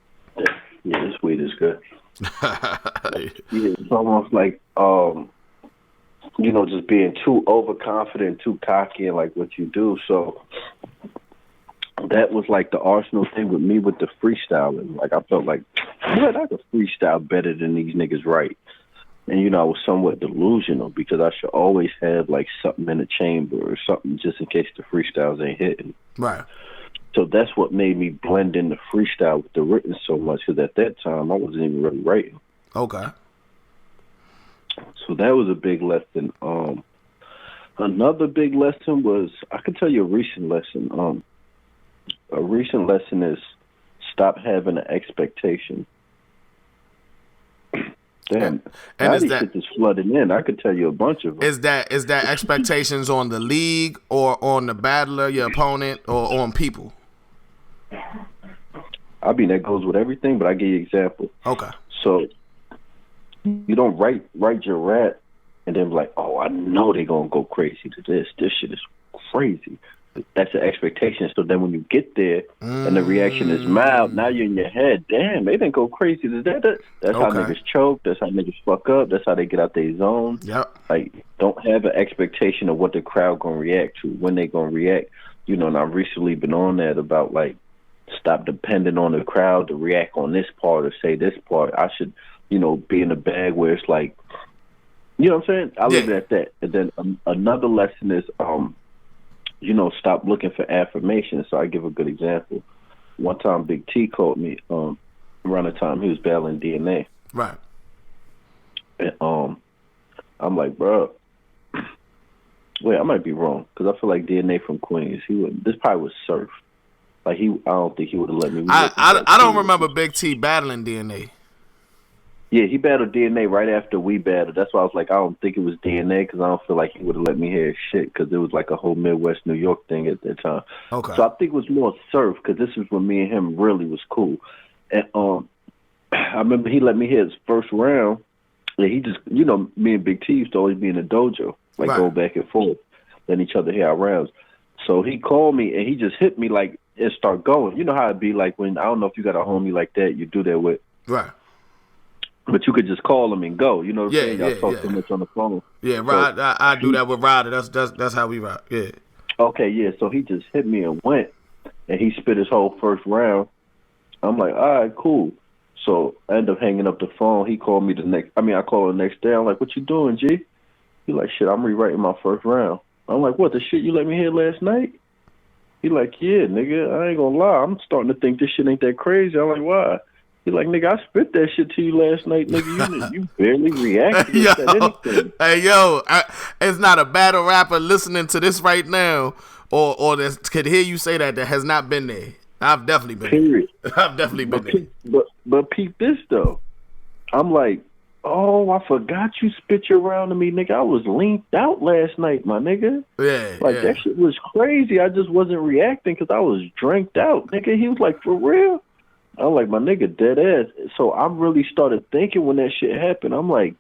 this weed is good. Yeah, it's almost like, you know, just being too overconfident, too cocky in, like, what you do. So that was like the Arsenal thing with me with the freestyling. Like, I felt like, what, I could freestyle better than these niggas, right? And, you know, I was somewhat delusional because I should always have, like, something in the chamber or something just in case the freestyles ain't hitting. Right. So that's what made me blend in the freestyle with the written so much, because at that time I wasn't even really writing. Okay. So that was a big lesson. Another big lesson was, I can tell you a recent lesson. A recent lesson is stop having an expectation. Damn, and is these that shit just flooding in? I could tell you a bunch of them. is that expectations on the league or on the battler, your opponent, or on people? I mean, that goes with everything, but I give you an example. Okay. So you don't write your rap and then be like, oh, I know they're going to go crazy to this. This shit is crazy. That's the expectation. So then when you get there and the reaction is mild, now you're in your head, damn, they didn't go crazy to that. That's how niggas choke. That's how niggas fuck up. That's how they get out their zone. Yep. Like, don't have an expectation of what the crowd going to react to, when they going to react. You know, and I've recently been on that about, like, stop depending on the crowd to react on this part or say this part. I should, you know, be in a bag where it's like, you know what I'm saying? I leave it at that. And then another lesson is, you know, stop looking for affirmation. So I give a good example. One time Big T called me around the time he was battling DNA. Right. And I'm like, bro, wait, I might be wrong because I feel like DNA from Queens. This probably was Surf. Like I don't think he would have let me. I don't remember Big T battling DNA. Yeah, he battled DNA right after we battled. That's why I was like, I don't think it was DNA because I don't feel like he would have let me hear shit because it was like a whole Midwest New York thing at that time. Okay. So I think it was more Surf because this is when me and him really was cool. And I remember he let me hit his first round. And he just, you know, me and Big T used to always be in the dojo, like go back and forth, letting each other hear our rounds. So he called me and he just hit me like and start going. You know how it'd be like when, I don't know if you got a homie like that, you do that with. Right. But you could just call him and go. You know what I'm saying? Y'all talk so much on the phone. Yeah, right. So, I do that with Ryder. That's how we rock. Yeah. Okay, yeah. So he just hit me and went, and he spit his whole first round. I'm like, all right, cool. So I end up hanging up the phone. He called me I called the next day. I'm like, what you doing, G? He like, shit, I'm rewriting my first round. I'm like, what, the shit you let me hear last night? He like, yeah, nigga, I ain't gonna lie. I'm starting to think this shit ain't that crazy. I'm like, why? He like, nigga, I spit that shit to you last night, nigga. You barely reacted to anything. Hey, yo, it's not a battle rapper listening to this right now or that could hear you say that has not been there. I've definitely been Period. there. I've definitely been there. But peep this, though. I'm like, oh, I forgot you spit your round to me, nigga. I was leaned out last night, my nigga. Yeah. That shit was crazy. I just wasn't reacting because I was dranked out, nigga. He was like, for real? I'm like, my nigga, dead ass. So I really started thinking when that shit happened, I'm like,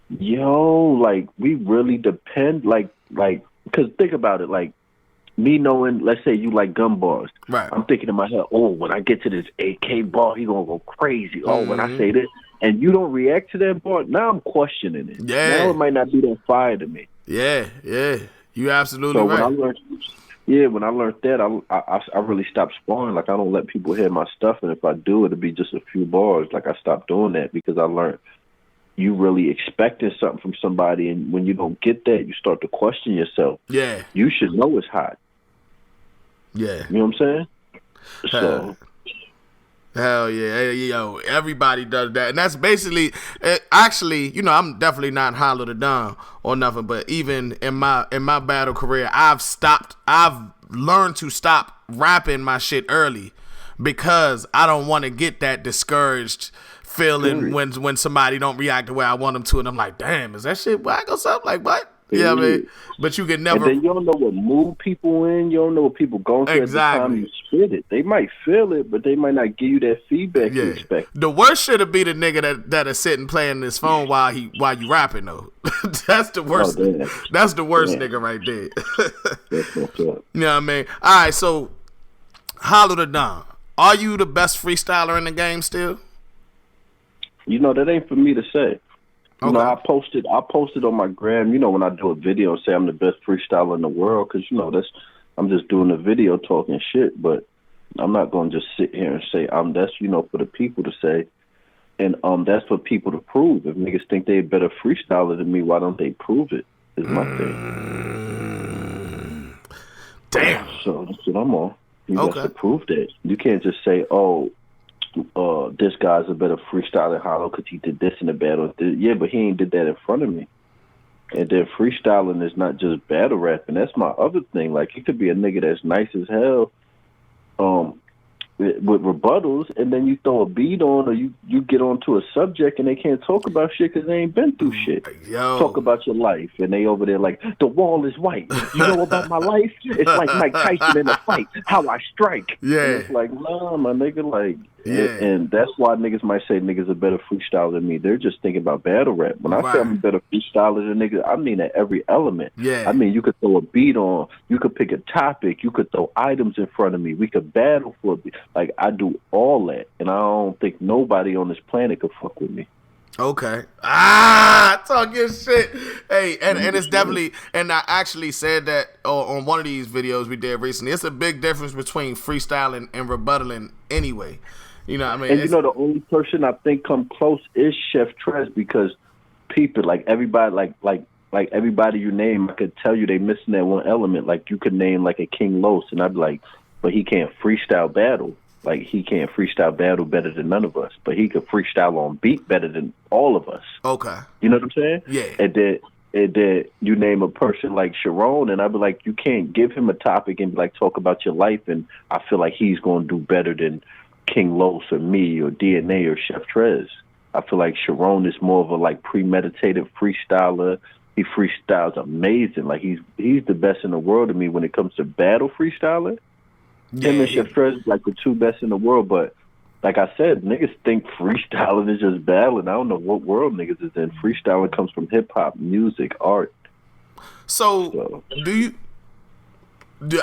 yo, like, we really depend, like, because think about it, like, me knowing, let's say you like gun bars. Right. I'm thinking in my head, oh, when I get to this AK bar, he gonna go crazy. Oh, when I say this, and you don't react to that bar, now I'm questioning it. Yeah. Now it might not be that fire to me. Yeah. You absolutely right. When I learned that, I really stopped sparring. Like, I don't let people hear my stuff, and if I do, it'll be just a few bars. Like, I stopped doing that because I learned you really expecting something from somebody, and when you don't get that, you start to question yourself. Yeah. You should know it's hot. Yeah. You know what I'm saying? So. Hell yeah. Yo, everybody does that. And that's basically, actually, you know, I'm definitely not Hollow the Don or nothing, but even in my battle career, I've learned to stop rapping my shit early because I don't want to get that discouraged feeling when somebody don't react the way I want them to, and I'm like, damn, is that shit whack or something? Like, what? Yeah, I mean, but you can never. And then you don't know what mood people in. You don't know what people going through at the time you spit it. They might feel it, but they might not give you that feedback you expect. The worst shit would be the nigga that is sitting playing his phone while you rapping though. That's the worst. That's the worst nigga right there. That's what's up. You know what I mean? All right, so Hollow the Don, are you the best freestyler in the game still? You know, that ain't for me to say. You know, I posted on my gram, you know, when I do a video and say I'm the best freestyler in the world, because, you know, I'm just doing a video talking shit, but I'm not going to just sit here and say that's, you know, for the people to say. And that's for people to prove. If niggas think they a better freestyler than me, why don't they prove it? Is my thing. Damn. So that's what I'm on. You got Okay. to prove that. You can't just say, "Oh, this guy's a better freestyler than Hollow because he did this in the battle." Yeah, but he ain't did that in front of me. And then freestyling is not just battle rapping. That's my other thing. Like, he could be a nigga that's nice as hell, with rebuttals, and then you throw a beat on, or you get onto a subject and they can't talk about shit because they ain't been through shit. Yo. Talk about your life, and they over there like, the wall is white. You know about my life? It's like Mike Tyson in a fight, how I strike. Yeah. And it's like, nah, my nigga, like, Yeah. and that's why niggas might say niggas are better freestyler than me. They're just thinking about battle rap. When I say I'm a better freestyler than niggas, I mean at every element. Yeah. I mean, you could throw a beat on, you could pick a topic, you could throw items in front of me, we could battle for a beat. Like, I do all that, and I don't think nobody on this planet could fuck with me. Okay. Talking shit. Hey, and it's definitely, and I actually said that on one of these videos we did recently. It's a big difference between freestyling and rebuttaling anyway. You know what I mean? And you know, the only person I think come close is Chef Trez, because people, like everybody, like everybody you name, I could tell you they missing that one element. Like, you could name like a King Los, and I'd be like, but he can't freestyle battle. Like, he can't freestyle battle better than none of us, but he could freestyle on beat better than all of us. Okay. You know what I'm saying? Yeah. And then you name a person like Sharon, and I'd be like, you can't give him a topic and be like, talk about your life, and I feel like he's going to do better than King Los or me or DNA or Chef Trez. I feel like Sharon is more of a like premeditated freestyler. He freestyles amazing. Like, he's the best in the world to me when it comes to battle freestyling. Yeah. Him and Chef Trez is like the two best in the world, but like I said, niggas think freestyling is just battling. I don't know what world niggas is in. Freestyling comes from hip hop, music, art. So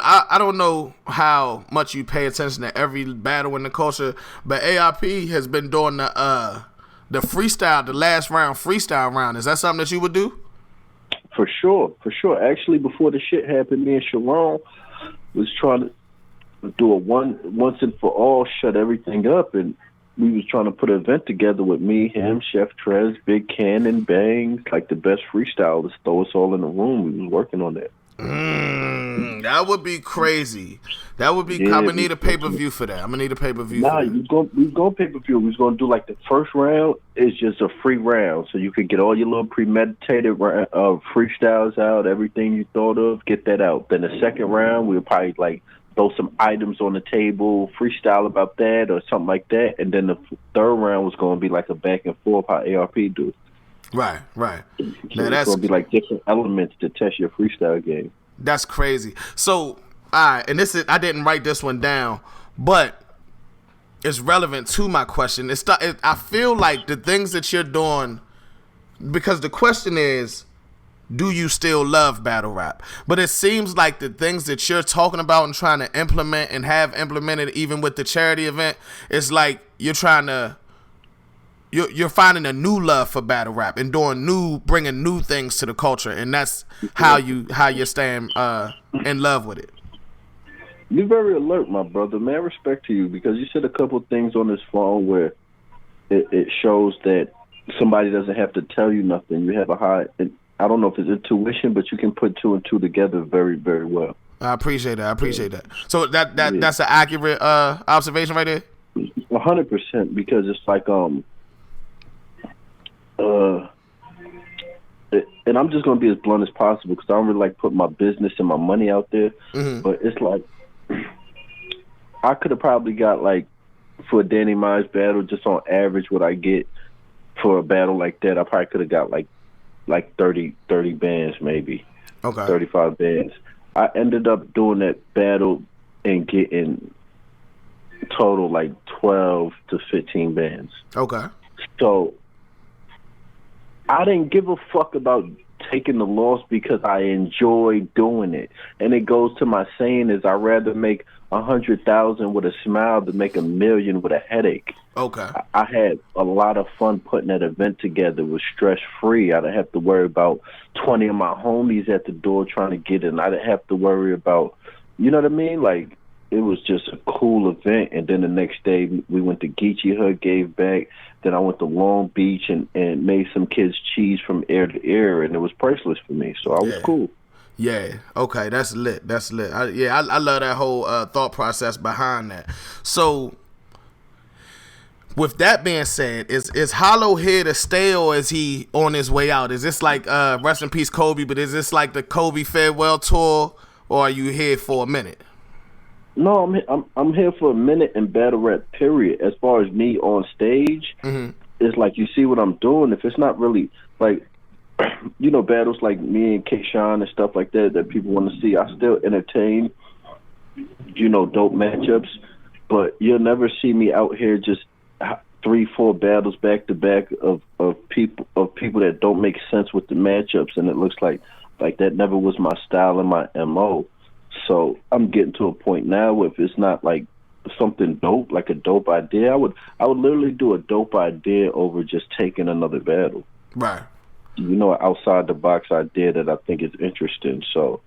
I don't know how much you pay attention to every battle in the culture, but ARP has been doing the freestyle, the last round freestyle round. Is that something that you would do? For sure. Actually, before the shit happened, me and Sharon was trying to do a once and for all, shut everything up, and we was trying to put an event together with me, him, Chef Trez, Big Cannon, Bangs, like the best freestylers, throw us all in the room. We was working on that. That would be crazy. That would be. Yeah, I'm gonna need a pay-per-view for that. I'm gonna need a pay-per-view. Nah, for that. we was going pay-per-view. We was going to do like the first round is just a free round, so you could get all your little premeditated freestyles out, everything you thought of, get that out. Then the second round, we would probably like throw some items on the table, freestyle about that or something like that. And then the third round was going to be like a back and forth, how ARP do. Right. So Now it's going to be like different elements to test your freestyle game. That's crazy. So, all right, and I didn't write this one down, but it's relevant to my question. I feel like the things that you're doing, because the question is, do you still love battle rap? But it seems like the things that you're talking about and trying to implement and have implemented, even with the charity event, it's like you're finding a new love for battle rap and bringing new things to the culture, and that's how you're staying in love with it. You're very alert, my brother. Man, respect to you, because you said a couple things on this phone where it shows that somebody doesn't have to tell you nothing. You have a high, I don't know if it's intuition, but you can put two and two together very, very well. I appreciate that. So that's an accurate observation right there? 100%, because it's like and I'm just gonna be as blunt as possible because I don't really like putting my business and my money out there. Mm-hmm. But it's like I could have probably got like for a Danny Myers battle, just on average what I get for a battle like that, I probably could have got like 30 bands maybe. Okay. 35 bands. I ended up doing that battle and getting total like 12 to 15 bands. Okay. So I didn't give a fuck about taking the loss because I enjoy doing it. And it goes to my saying is I'd rather make 100,000 with a smile than make 1 million with a headache. Okay. I had a lot of fun putting that event together. It was stress free. I didn't have to worry about 20 of my homies at the door trying to get in. I didn't have to worry about, you know what I mean? Like, it was just a cool event. And then the next day we went to Geechee Hood, gave back. Then I went to Long Beach and made some kids cheese from ear to ear, and it was priceless for me. So I was cool. Yeah. Okay. That's lit. That's lit. I love that whole thought process behind that. So, with that being said, is Hollow here to stay, or is he on his way out? Is this like rest in peace Kobe, but is this like the Kobe farewell tour, or are you here for a minute? No, I'm here for a minute in battle rap, period. As far as me on stage, it's like you see what I'm doing. If it's not really like, you know, battles like me and K-Shine and stuff like that people want to see, I still entertain, you know, dope matchups. But you'll never see me out here just 3-4 battles back to back of people that don't make sense with the matchups, and it looks like that never was my style and my MO. So I'm getting to a point now where if it's not like something dope, like a dope idea, I would literally do a dope idea over just taking another battle. Right. You know, outside the box idea that I think is interesting. So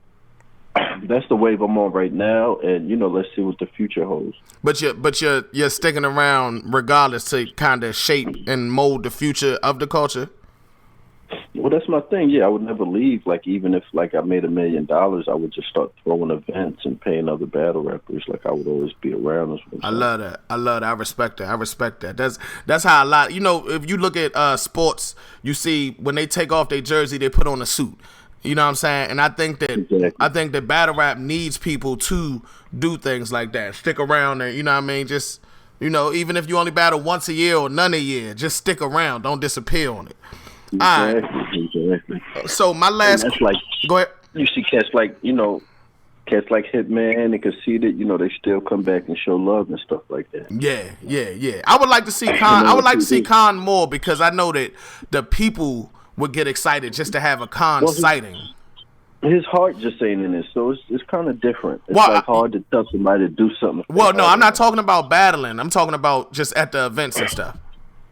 that's the wave I'm on right now, and you know, let's see what the future holds. But you're sticking around regardless to kind of shape and mold the future of the culture. Well, that's my thing. Yeah, I would never leave. Like, even if like I made $1 million, I would just start throwing events and paying other battle rappers. Like, I would always be around. I love that. I respect that. That's how a lot. You know, if you look at sports, you see when they take off their jersey, they put on a suit. You know what I'm saying? And I think that battle rap needs people to do things like that. Stick around and, you know what I mean? Just, you know, even if you only battle once a year or none a year, just stick around. Don't disappear on it. Exactly. So my last, go ahead. You see cats like Hitman and Conceited, you know, they still come back and show love and stuff like that. Yeah. I would like to see Khan. I would like to see Khan more, because I know that the people would get excited just to have a Khan sighting. His heart just ain't in it, so it's kind of different. It's hard to tell somebody to do something. Well, no, I'm not talking about battling. I'm talking about just at the events and stuff.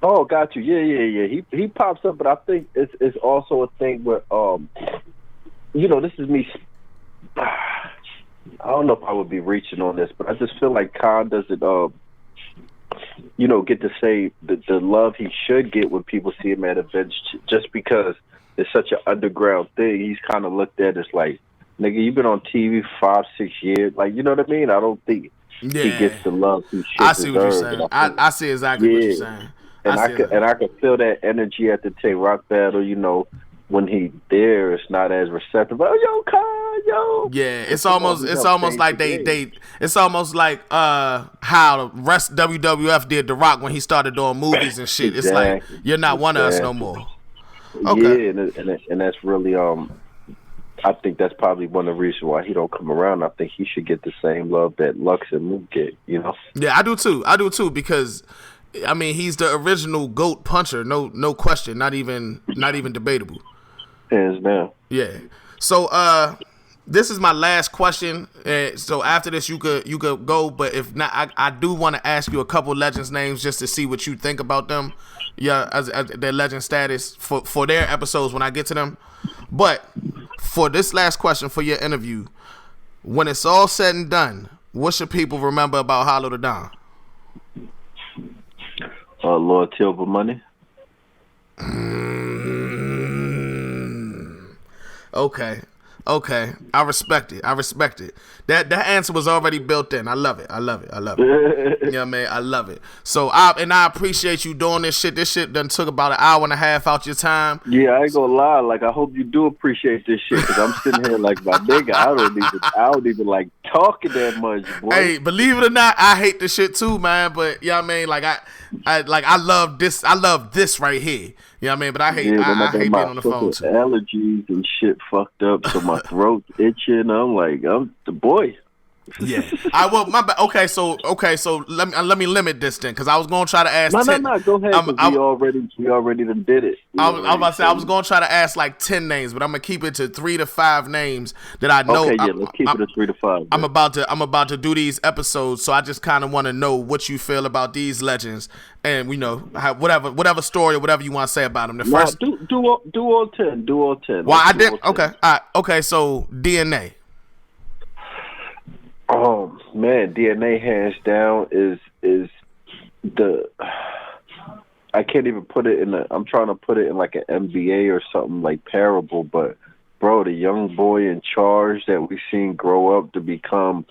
Oh, got you. Yeah. He pops up, but I think it's also a thing where, you know, this is me. I don't know if I would be reaching on this, but I just feel like Khan doesn't, you know, get to say the love he should get when people see him at events, just because it's such an underground thing. He's kind of looked at as like, nigga, you've been on TV 5-6 years. Like, you know what I mean? I don't think he gets the love he should deserve. I see what you're saying. I see exactly what you're saying. And I could feel that energy at the Tay Rock battle, you know, when he there, it's not as receptive. Oh, yo, Khan, yo. Yeah, it's almost like it's almost like how the rest WWF did The Rock when he started doing movies and shit. It's like, you're not one of us no more. Okay. Yeah, and that's really I think that's probably one of the reasons why he don't come around. I think he should get the same love that Lux and Mook get, you know? Yeah, I do too, because I mean, he's the original GOAT puncher, no question, not even debatable. Hands down. Yeah. So this is my last question. So after this, you could go, but if not, I do want to ask you a couple legends names just to see what you think about them. Yeah, as their legend status for their episodes when I get to them. But for this last question for your interview, when it's all said and done, what should people remember about Hollow the Don? Loyalty over money. Okay. I respect it. That answer was already built in. I love it. You know what I mean? I love it. So I appreciate you doing this shit. This shit done took about an hour and a half out your time. Yeah, I ain't gonna lie. Like, I hope you do appreciate this shit, because I'm sitting here like, my nigga, I don't even like talking that much, boy. Hey, believe it or not, I hate this shit too, man. But you know what I mean? Like I love this. I love this right here. You know what I mean? But I hate being on the phone too. Allergies and shit fucked up, so my throat's itching. I'm like, I'm the boy. Yeah, I will. My bad. Okay, so let me limit this then, because I was gonna try to ask. No, go ahead. We already done did it. I was about to say I was gonna try to ask like 10 names, but I'm gonna keep it to 3 to 5 names that I know. Okay, let's keep it to 3 to 5. I'm about to do these episodes, so I just kind of want to know what you feel about these legends, and we know whatever story or whatever you want to say about them. The first, do all 10. Do all 10. Well, I did. Okay, all right. Okay, so DNA. Man, DNA hands down is the. I can't even put it in I'm trying to put it in like an NBA or something like parable, but bro, the young boy in charge that we've seen grow up to become,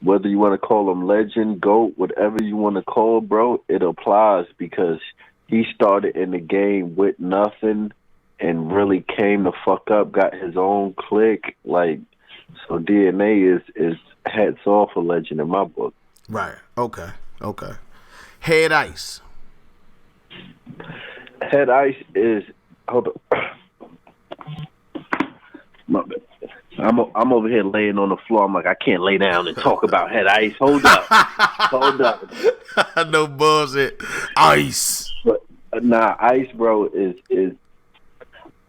whether you want to call him legend, GOAT, whatever you want to call, bro, it applies because he started in the game with nothing and really came the fuck up, got his own clique. Like, so DNA is hats off a legend in my book. Right. Okay. Head Ice. Head Ice is, hold up. My bad. I'm over here laying on the floor. I'm like, I can't lay down and talk about Head Ice. Hold up. No bullshit. Ice. But Ice, bro, is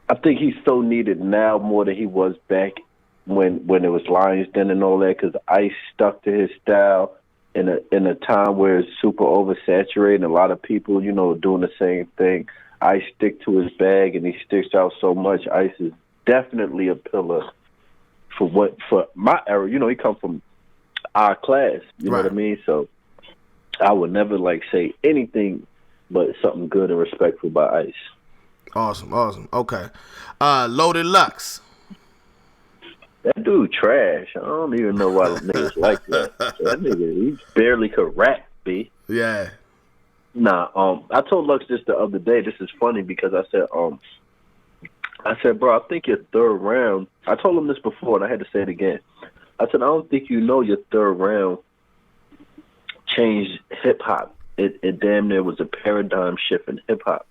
I think he's so needed now more than he was back when it was Lions Den and all that, because Ice stuck to his style in a time where it's super oversaturated and a lot of people, doing the same thing. Ice stick to his bag and he sticks out so much. Ice is definitely a pillar for my era. He come from our class, you know what I mean? So I would never say anything but something good and respectful about Ice. Awesome. Okay. Loaded Lux. That dude trash. I don't even know why niggas like that. That nigga, he barely could rap, B. Yeah. Nah, I told Lux this the other day. This is funny because I said, bro, I think your third round, I told him this before and I had to say it again. I said, I don't think your third round changed hip hop. It damn near was a paradigm shift in hip hop.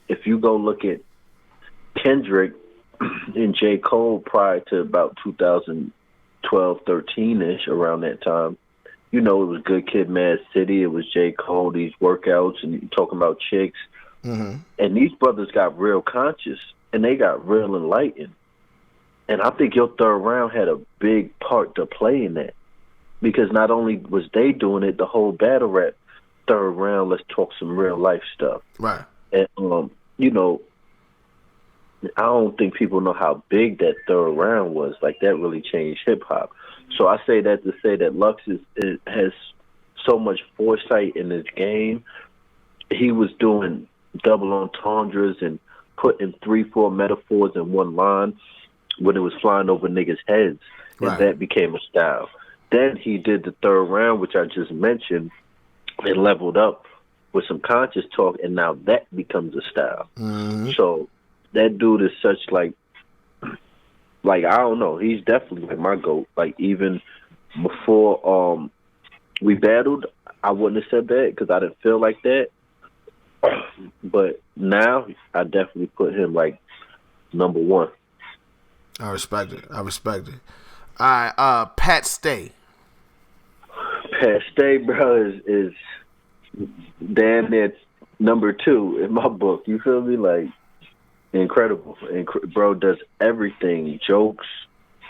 If you go look at Kendrick and J. Cole prior to about 2012, 13-ish, around that time, it was Good Kid, Mad City. It was J. Cole, these workouts, and you talking about chicks. Mm-hmm. And these brothers got real conscious, and they got real enlightened. And I think your third round had a big part to play in that. Because not only was they doing it, the whole battle rap third round, let's talk some real life stuff. Right. And, I don't think people know how big that third round was. Like, that really changed hip-hop. So I say that to say that Lux has so much foresight in his game. He was doing double entendres and putting 3-4 metaphors in one line when it was flying over niggas' heads. And that became a style. Then he did the third round, which I just mentioned, and leveled up with some conscious talk, and now that becomes a style. Mm-hmm. So that dude is such like I don't know. He's definitely my GOAT. Even before we battled, I wouldn't have said that because I didn't feel like that. But now I definitely put him number one. I respect it. All right, Pat Stay. Pat Stay, bro, is damn near number 2 in my book. You feel me? Incredible. Bro does everything. Jokes,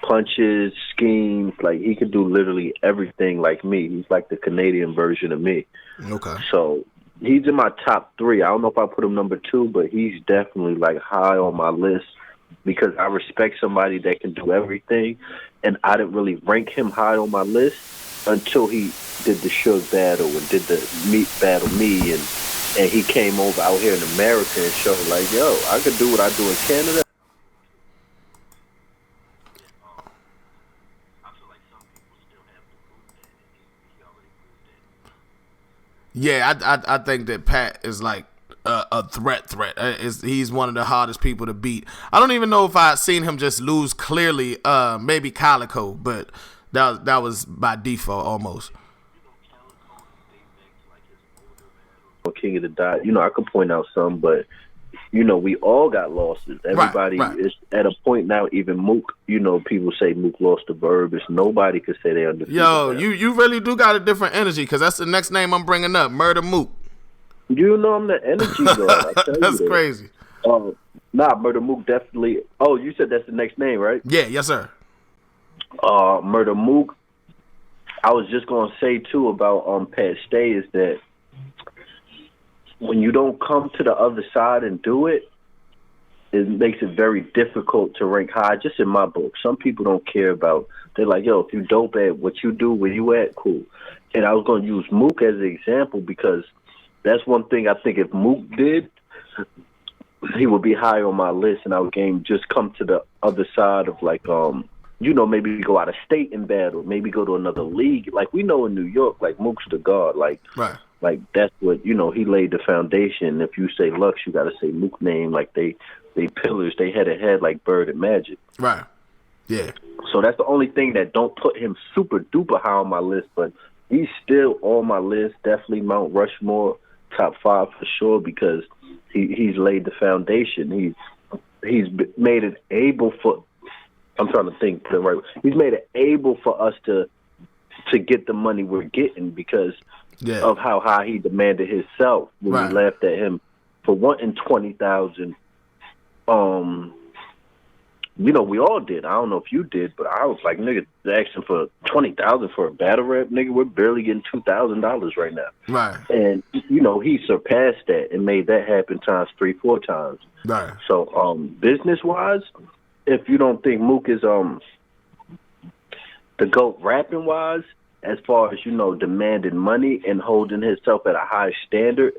punches, schemes. He could do literally everything like me. He's like the Canadian version of me. Okay. So he's in my top 3. I don't know if I put him number 2, but he's definitely high on my list because I respect somebody that can do everything. And I didn't really rank him high on my list until he did the Suge battle and did the Meat Battle Me, and he came over out here in America and showed yo, I could do what I do in Canada. Yeah, I think that Pat is a threat. He's one of the hardest people to beat. I don't even know if I've seen him just lose clearly. Maybe Calico, but that was by default almost. King of the Dot. I could point out some, but we all got losses. Everybody is at a point now. Even Mook, people say Mook lost the verb. It's nobody could say they undefeated. Yo, you really do got a different energy because that's the next name I'm bringing up. Murder Mook. I'm the energy though. That's crazy. Murder Mook definitely. Oh, you said that's the next name, right? Yeah, yes sir. Murder Mook. I was just gonna say too about Pat Stay is that when you don't come to the other side and do it, it makes it very difficult to rank high, just in my book. Some people don't care about, they're like, yo, if you dope at what you do, where you at, cool. And I was going to use Mook as an example because that's one thing I think if Mook did, he would be high on my list, and I would just come to the other side of like, maybe go out of state and battle, maybe go to another league. Like we know in New York, like Mook's the god, like, right. Like that's what, he laid the foundation. If you say Lux, you got to say Mook name, like they pillars, they head to head like Bird and Magic. Right. Yeah. So that's the only thing that don't put him super duper high on my list, but he's still on my list. Definitely Mount Rushmore, top 5 for sure, because he's laid the foundation. He's made it able for. I'm trying to think the right way. He's made it able for us to get the money we're getting because of how high he demanded himself when we laughed at him for wanting 20,000. We all did. I don't know if you did, but I was like, nigga, asking for 20,000 for a battle rap, nigga, we're barely getting $2,000 right now. Right. And he surpassed that and made that happen times 3-4 times. Right. So business wise, if you don't think Mook is the GOAT rapping wise, as far as demanding money and holding himself at a high standard,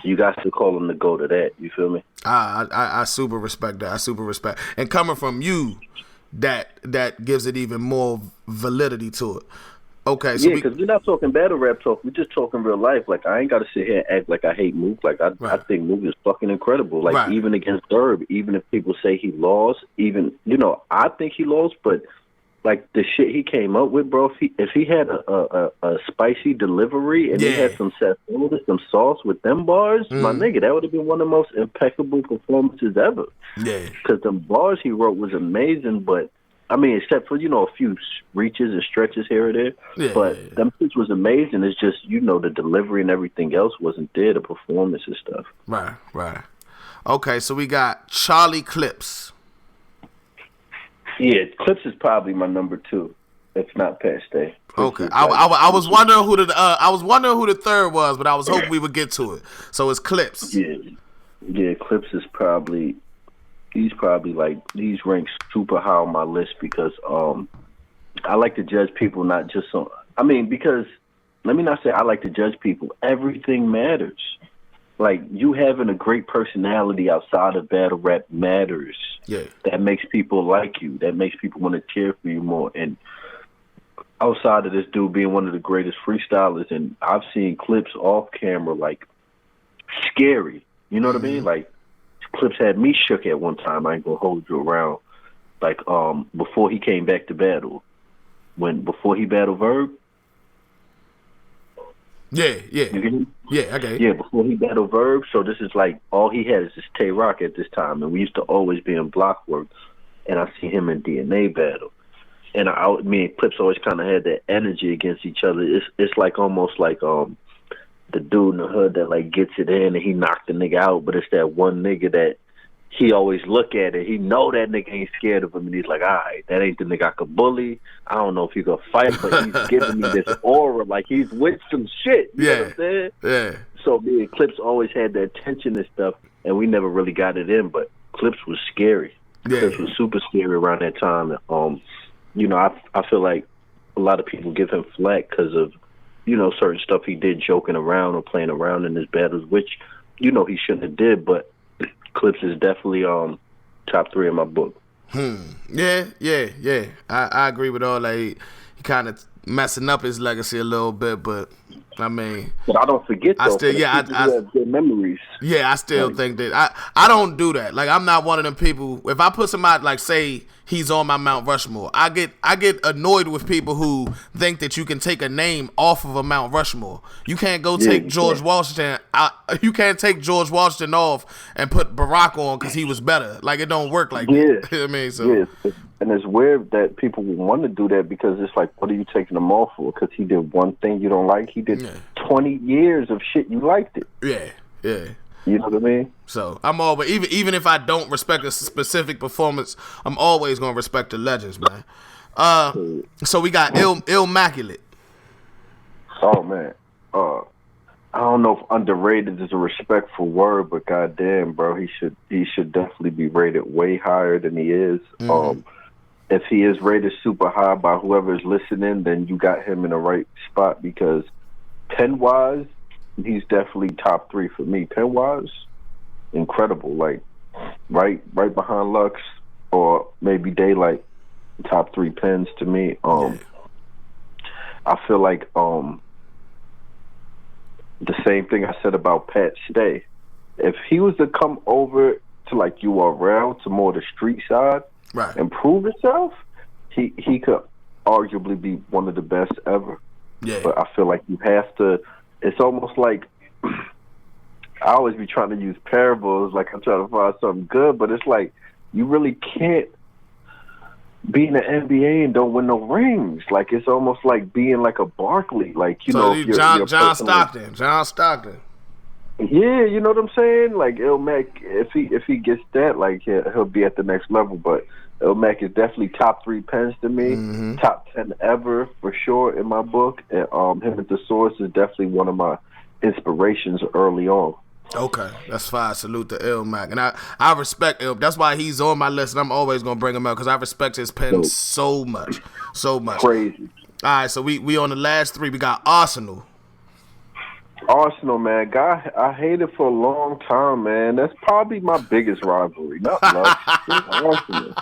you got to call him the GOAT of that. You feel me? I super respect that. I super respect. And coming from you, that gives it even more validity to it. Okay, so because we're not talking battle rap talk. We're just talking real life. Like I ain't got to sit here and act like I hate Mook. Like I think Mook is fucking incredible. Like even against Herb, even if people say he lost, even I think he lost, but. Like the shit he came up with, bro. If he had a spicy delivery and he had some some sauce with them bars, my nigga, that would have been one of the most impeccable performances ever. Yeah, because the bars he wrote was amazing. But I mean, except for a few reaches and stretches here or there. Yeah, but them shit was amazing. It's just the delivery and everything else wasn't there. The performance and stuff. Right. Okay, so we got Charlie Clips. Yeah, Clips is probably my number 2, if not Paste. Okay, I was wondering who the third was, but I was hoping we would get to it. So it's Clips. Yeah, Clips is probably he's ranked super high on my list because I like to judge people not just on. I mean, because let me not say I like to judge people. Everything matters. Like, you having a great personality outside of battle rap matters. Yeah. That makes people like you. That makes people want to cheer for you more. And outside of this dude being one of the greatest freestylers, and I've seen Clips off camera, like, scary. You know what I mean? Like, Clips had me shook at one time. I ain't gonna hold you around. Like, before he came back to battle. Before he battled Verb. Yeah. Okay. Yeah, before he battled Verb, so this is like all he had is this Tay Rock at this time, and we used to always be in block work, and I see him in DNA battle, and me and Clips always kind of had that energy against each other. It's like almost like the dude in the hood that like gets it in and he knocked the nigga out, but it's that one nigga that he always look at it. He know that nigga ain't scared of him, and he's like, all right, that ain't the nigga I could bully. I don't know if he gonna fight, but he's giving me this aura like he's with some shit. You know what I'm saying? Yeah. So me and Clips always had that tension and stuff, and we never really got it in, but Clips was scary. Yeah. Clips was super scary around that time. I feel like a lot of people give him flack because of, certain stuff he did joking around or playing around in his battles, which, he shouldn't have did, but Clips is definitely top 3 in my book. Yeah. I agree with all that. He kind of messing up his legacy a little bit, but I mean, but I don't forget. I have good memories. Yeah, I still think that I don't do that. Like, I'm not one of them people. If I put somebody, like, say he's on my Mount Rushmore, I get annoyed with people who think that you can take a name off of a Mount Rushmore. You can't go take George Washington. You can't take George Washington off and put Barack on because he was better. Like, it don't work like that. You know what I mean? So. Yeah. And it's weird that people would want to do that because it's like, what are you taking him off for? Because he did one thing you don't like. He did 20 years of shit you liked it. Yeah. You know what I mean? So I'm always, even if I don't respect a specific performance, I'm always gonna respect the legends, man. So we got Immaculate. Oh man, I don't know if underrated is a respectful word, but goddamn, bro, he should definitely be rated way higher than he is. If he is rated super high by whoever is listening, then you got him in the right spot, because pen-wise, he's definitely top 3 for me. Pen-wise, incredible. Like, right behind Lux or maybe Daylight, top 3 pens to me. I feel like the same thing I said about Pat Stay. If he was to come over to like URL, to more the street side, right, and prove himself, he could arguably be one of the best ever. Yeah. But I feel like you have to. It's almost like I always be trying to use parables, like I'm trying to find something good, but it's like you really can't be in the NBA and don't win no rings. Like, it's almost like being like a Barkley. Like, you so know, you're John Stockton. Yeah, you know what I'm saying? Like, Ilmac, if he gets that, like, he'll be at the next level. But Ilmac is definitely top 3 pens to me, top 10 ever for sure in my book. And him at the Source is definitely one of my inspirations early on. Okay, that's fine. Salute to Ilmac, and I respect Il. That's why he's on my list, and I'm always gonna bring him up because I respect his pen so much. Crazy. All right, so we on the last 3. We got Arsenal. Arsenal, man, guy, I hated for a long time, man. That's probably my biggest rivalry. Not Lux, it's Arsenal.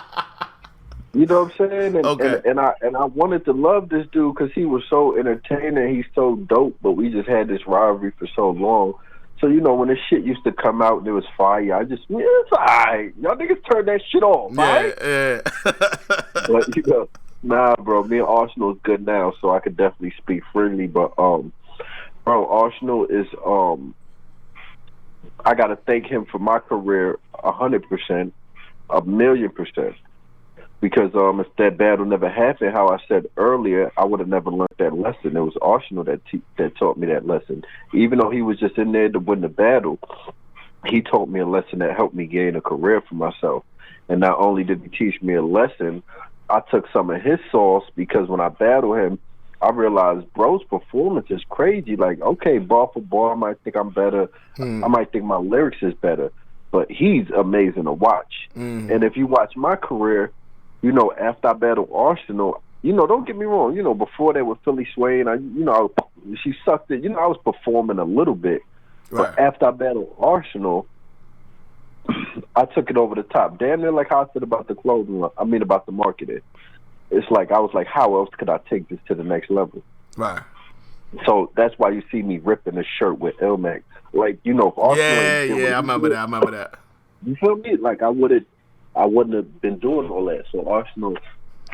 You know what I'm saying? And I wanted to love this dude because he was so entertaining. He's so dope, but we just had this rivalry for so long. So, you know, when this shit used to come out and it was fire, it's all right. Y'all niggas turn that shit off, right? Yeah. But, you know, nah, bro, me and Arsenal is good now, so I could definitely speak freely. But, bro, Arsenal is, I got to thank him for my career 100%, 1,000,000%. Because if that battle never happened, how I said earlier, I would have never learned that lesson. It was Arsenal that taught me that lesson. Even though he was just in there to win the battle, he taught me a lesson that helped me gain a career for myself. And not only did he teach me a lesson, I took some of his sauce, because when I battled him, I realized bro's performance is crazy. Like, okay, bar for bar, I might think I'm better. I might think my lyrics is better. But he's amazing to watch. And if you watch my career, you know, after I battled Arsenal, you know, don't get me wrong, you know, before that with Philly Swain, she sucked it. You know, I was performing a little bit. Right. But after I battled Arsenal, I took it over the top. Damn near like how I said about the clothing, about the marketing. It's like, I was like, how else could I take this to the next level? Right. So that's why you see me ripping a shirt with Ilmac. Like, you know, if Arsenal... Yeah, I remember that. You feel me? Like, I wouldn't have been doing all that. So Arsenal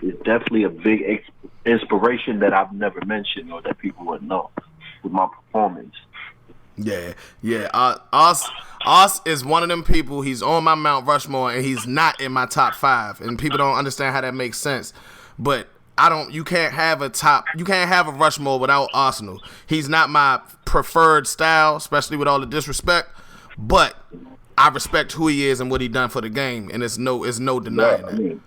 is definitely a big inspiration that I've never mentioned or that people wouldn't know with my performance. Yeah. Us is one of them people. He's on my Mount Rushmore and he's not in my top 5, and people don't understand how that makes sense. But you can't have a Rushmore without Arsenal. He's not my preferred style, especially with all the disrespect, but I respect who he is and what he done for the game, and it's no denying that.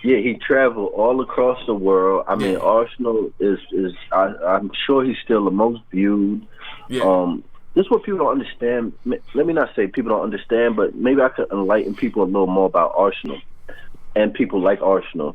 Yeah, he traveled all across the world. I mean, Arsenal is I'm sure he's still the most viewed. Yeah. This is what people don't understand. Let me not say people don't understand, but maybe I could enlighten people a little more about Arsenal and people like Arsenal.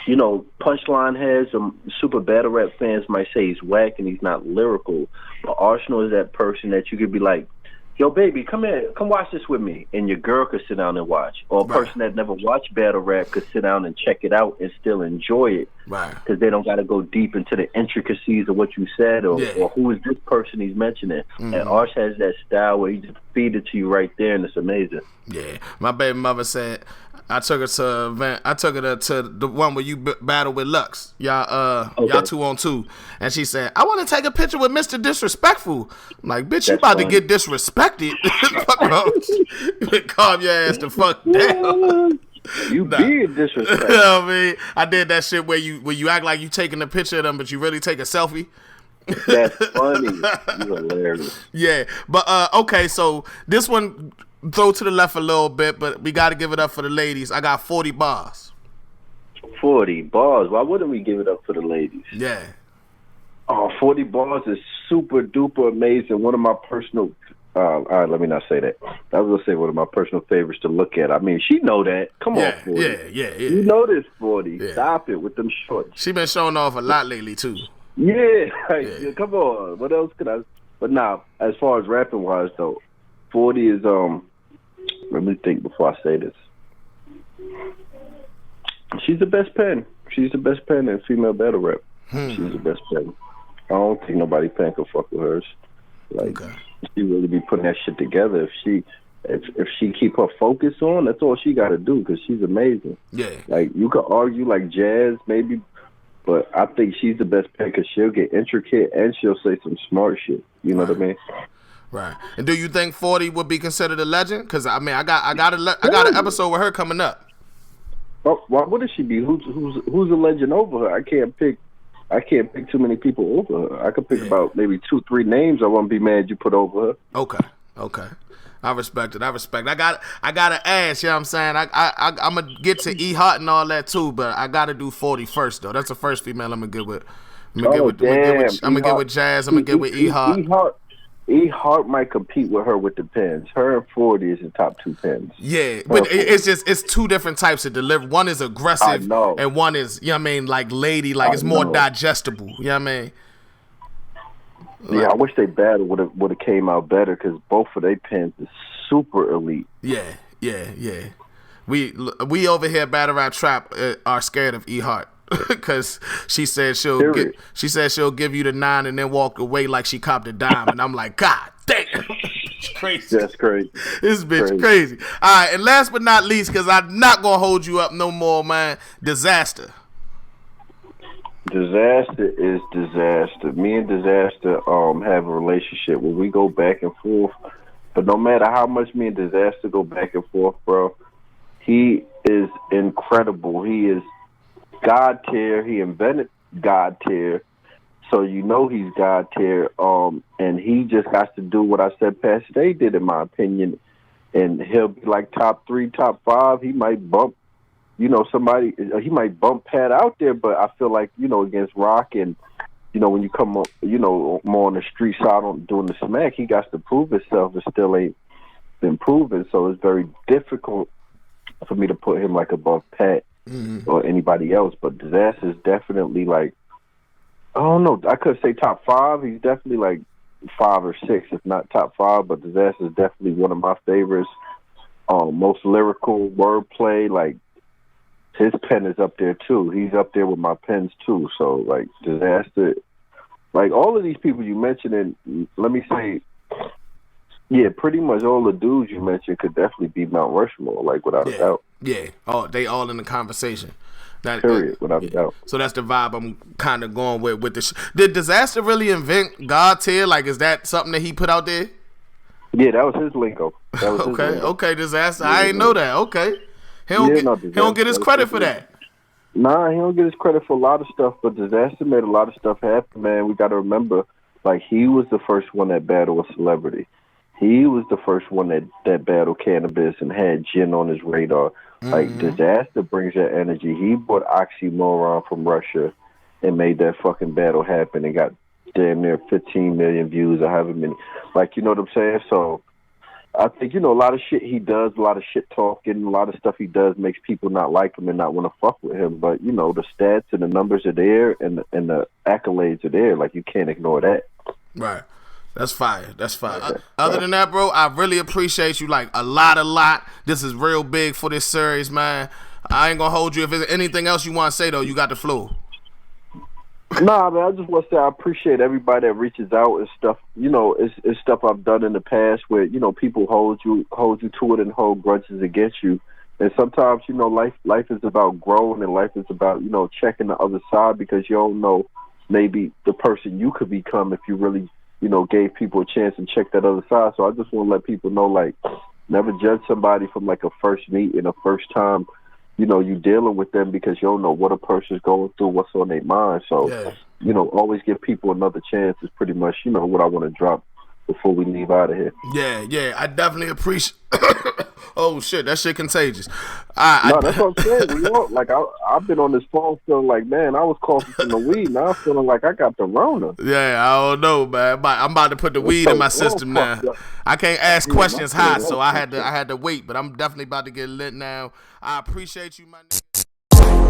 You know, punchline heads and super battle rap fans might say he's whack and he's not lyrical, but Arsenal is that person that you could be like, yo, baby, come here, come watch this with me. And your girl could sit down and watch. Or a person that never watched battle rap could sit down and check it out and still enjoy it. Right. Because they don't got to go deep into the intricacies of what you said or who is this person he's mentioning. And Arch has that style where he just feed it to you right there, and it's amazing. Yeah. My baby mother said, I took her to an event. I took her to the one where you battle with Lux. Y'all 2-on-2. And she said, I want to take a picture with Mr. Disrespectful. I'm like, bitch, you about to get disrespected. Fuck wrong. Calm your ass the fuck down. You being disrespectful. You know what I mean? I did that shit where you act like you taking a picture of them, but you really take a selfie. That's funny. You're hilarious. Yeah. But, okay, so this one... throw to the left a little bit, but we got to give it up for the ladies. I got 40 bars. 40 bars. Why wouldn't we give it up for the ladies? Yeah. Oh, 40 bars is super duper amazing. One of my personal. All right, let me not say that. I was gonna say one of my personal favorites to look at. I mean, she know that. Come on, 40. Yeah. You know this, 40. Yeah. Stop it with them shorts. She been showing off a lot lately too. Yeah, come on. What else could I? But now, as far as rapping wise, though, 40 is Let me think before I say this. She's the best pen. She's the best pen in female battle rap. She's the best pen. I don't think nobody pen can fuck with hers. Like, she really be putting that shit together. If she keep her focus on, that's all she got to do, because she's amazing. Yeah. Like, you could argue like Jazz maybe, but I think she's the best pen because she'll get intricate and she'll say some smart shit. You know what I mean? Right. And do you think 40 would be considered a legend? Because I mean, I got an episode with her coming up. Well, why wouldn't she be? Who's a legend over her? I can't pick too many people over her. I could pick about maybe 2-3 names I won't be mad you put over her. Okay. I respect it. I gotta ask, you know what I'm saying? I'm gonna get to E Hot and all that too, but I gotta do 40 first though. That's the first female I'm gonna get with. I'm gonna get with Jazz, I'm gonna get with E Hot. E Hart might compete with her with the pens. Her and 40 is the top 2 pens. Yeah, but it's two different types of delivery. One is aggressive, and one is, you know what I mean, like lady, like it's more digestible. You know what I mean? Yeah, I wish they battle would have came out better, because both of their pens is super elite. Yeah. We over here Battle Rap Trap are scared of E Hart. Because she said she'll give you the 9 and then walk away like she copped a dime, and I'm like, God damn, it's crazy. That's crazy. This bitch crazy. All right, and last but not least, because I'm not gonna hold you up no more, man. Disaster. Disaster is disaster. Me and Disaster have a relationship where we go back and forth, but no matter how much me and Disaster go back and forth, bro, he is incredible. He is God tier. He invented God tier, so you know he's God tier. And he just has to do what I said Pastor Day did, in my opinion, and he'll be like top 3, top 5. He might bump, somebody. He might bump Pat out there, but I feel like against Rock, and when you come up, more on the street side on doing the smack, he got to prove himself. It still ain't been proven, so it's very difficult for me to put him like above Pat. Or anybody else, but Disaster is definitely like, I don't know, I could say top 5. He's definitely like 5 or 6, if not top 5. But Disaster is definitely one of my favorites. Most lyrical wordplay, like his pen is up there too. He's up there with my pens too. So like Disaster, like all of these people you mentioned, and let me say, yeah, pretty much all the dudes you mentioned could definitely be Mount Rushmore, like without a doubt. Yeah, they all in the conversation. Period, without a doubt. So that's the vibe I'm kind of going with this. Did Disaster really invent God tier? Like, is that something that he put out there? Yeah, that was his lingo. Okay, Disaster. I ain't know that. Okay, he don't get his credit for that. Nah, he don't get his credit for a lot of stuff, but Disaster made a lot of stuff happen, man. We got to remember, like, he was the first one that battled a celebrity. He was the first one that battled cannabis and had gin on his radar. Like, Disaster brings that energy. He brought oxymoron from Russia and made that fucking battle happen and got damn near 15 million views or however many. Like, you know what I'm saying? So I think, a lot of shit he does, a lot of shit talking, a lot of stuff he does makes people not like him and not want to fuck with him. But, the stats and the numbers are there, and the accolades are there. Like, you can't ignore that. Right. That's fire. Other than that, bro, I really appreciate you like a lot. This is real big for this series, man. I ain't gonna hold you. If there's anything else you want to say, though, you got the floor. Nah, man, I just want to say I appreciate everybody that reaches out and stuff. It's stuff I've done in the past where, people hold you to it and hold grudges against you. And sometimes, life is about growing, and life is about, checking the other side, because you don't know maybe the person you could become if you really gave people a chance and checked that other side. So I just want to let people know, like, never judge somebody from like a first meet and a first time, you dealing with them, because you don't know what a person's going through, what's on their mind. So, always give people another chance is pretty much, what I want to drop before we leave out of here. Yeah, I definitely appreciate. Oh shit, that shit contagious. No, that's what I'm saying. We all, like, I've been on this phone feeling like, man, I was coughing from the weed. Now I'm feeling like I got the Rona. Yeah, I don't know, man. I'm about to put the weed in my system now. I can't ask questions hot, so I had to wait. But I'm definitely about to get lit now. I appreciate you, my nigga.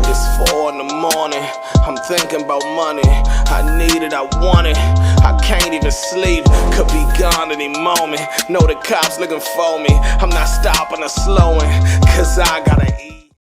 It's 4 in the morning, I'm thinking about money. I need it, I want it, I can't even sleep. Could be gone any moment, know the cops looking for me. I'm not stopping or slowing, cause I gotta eat.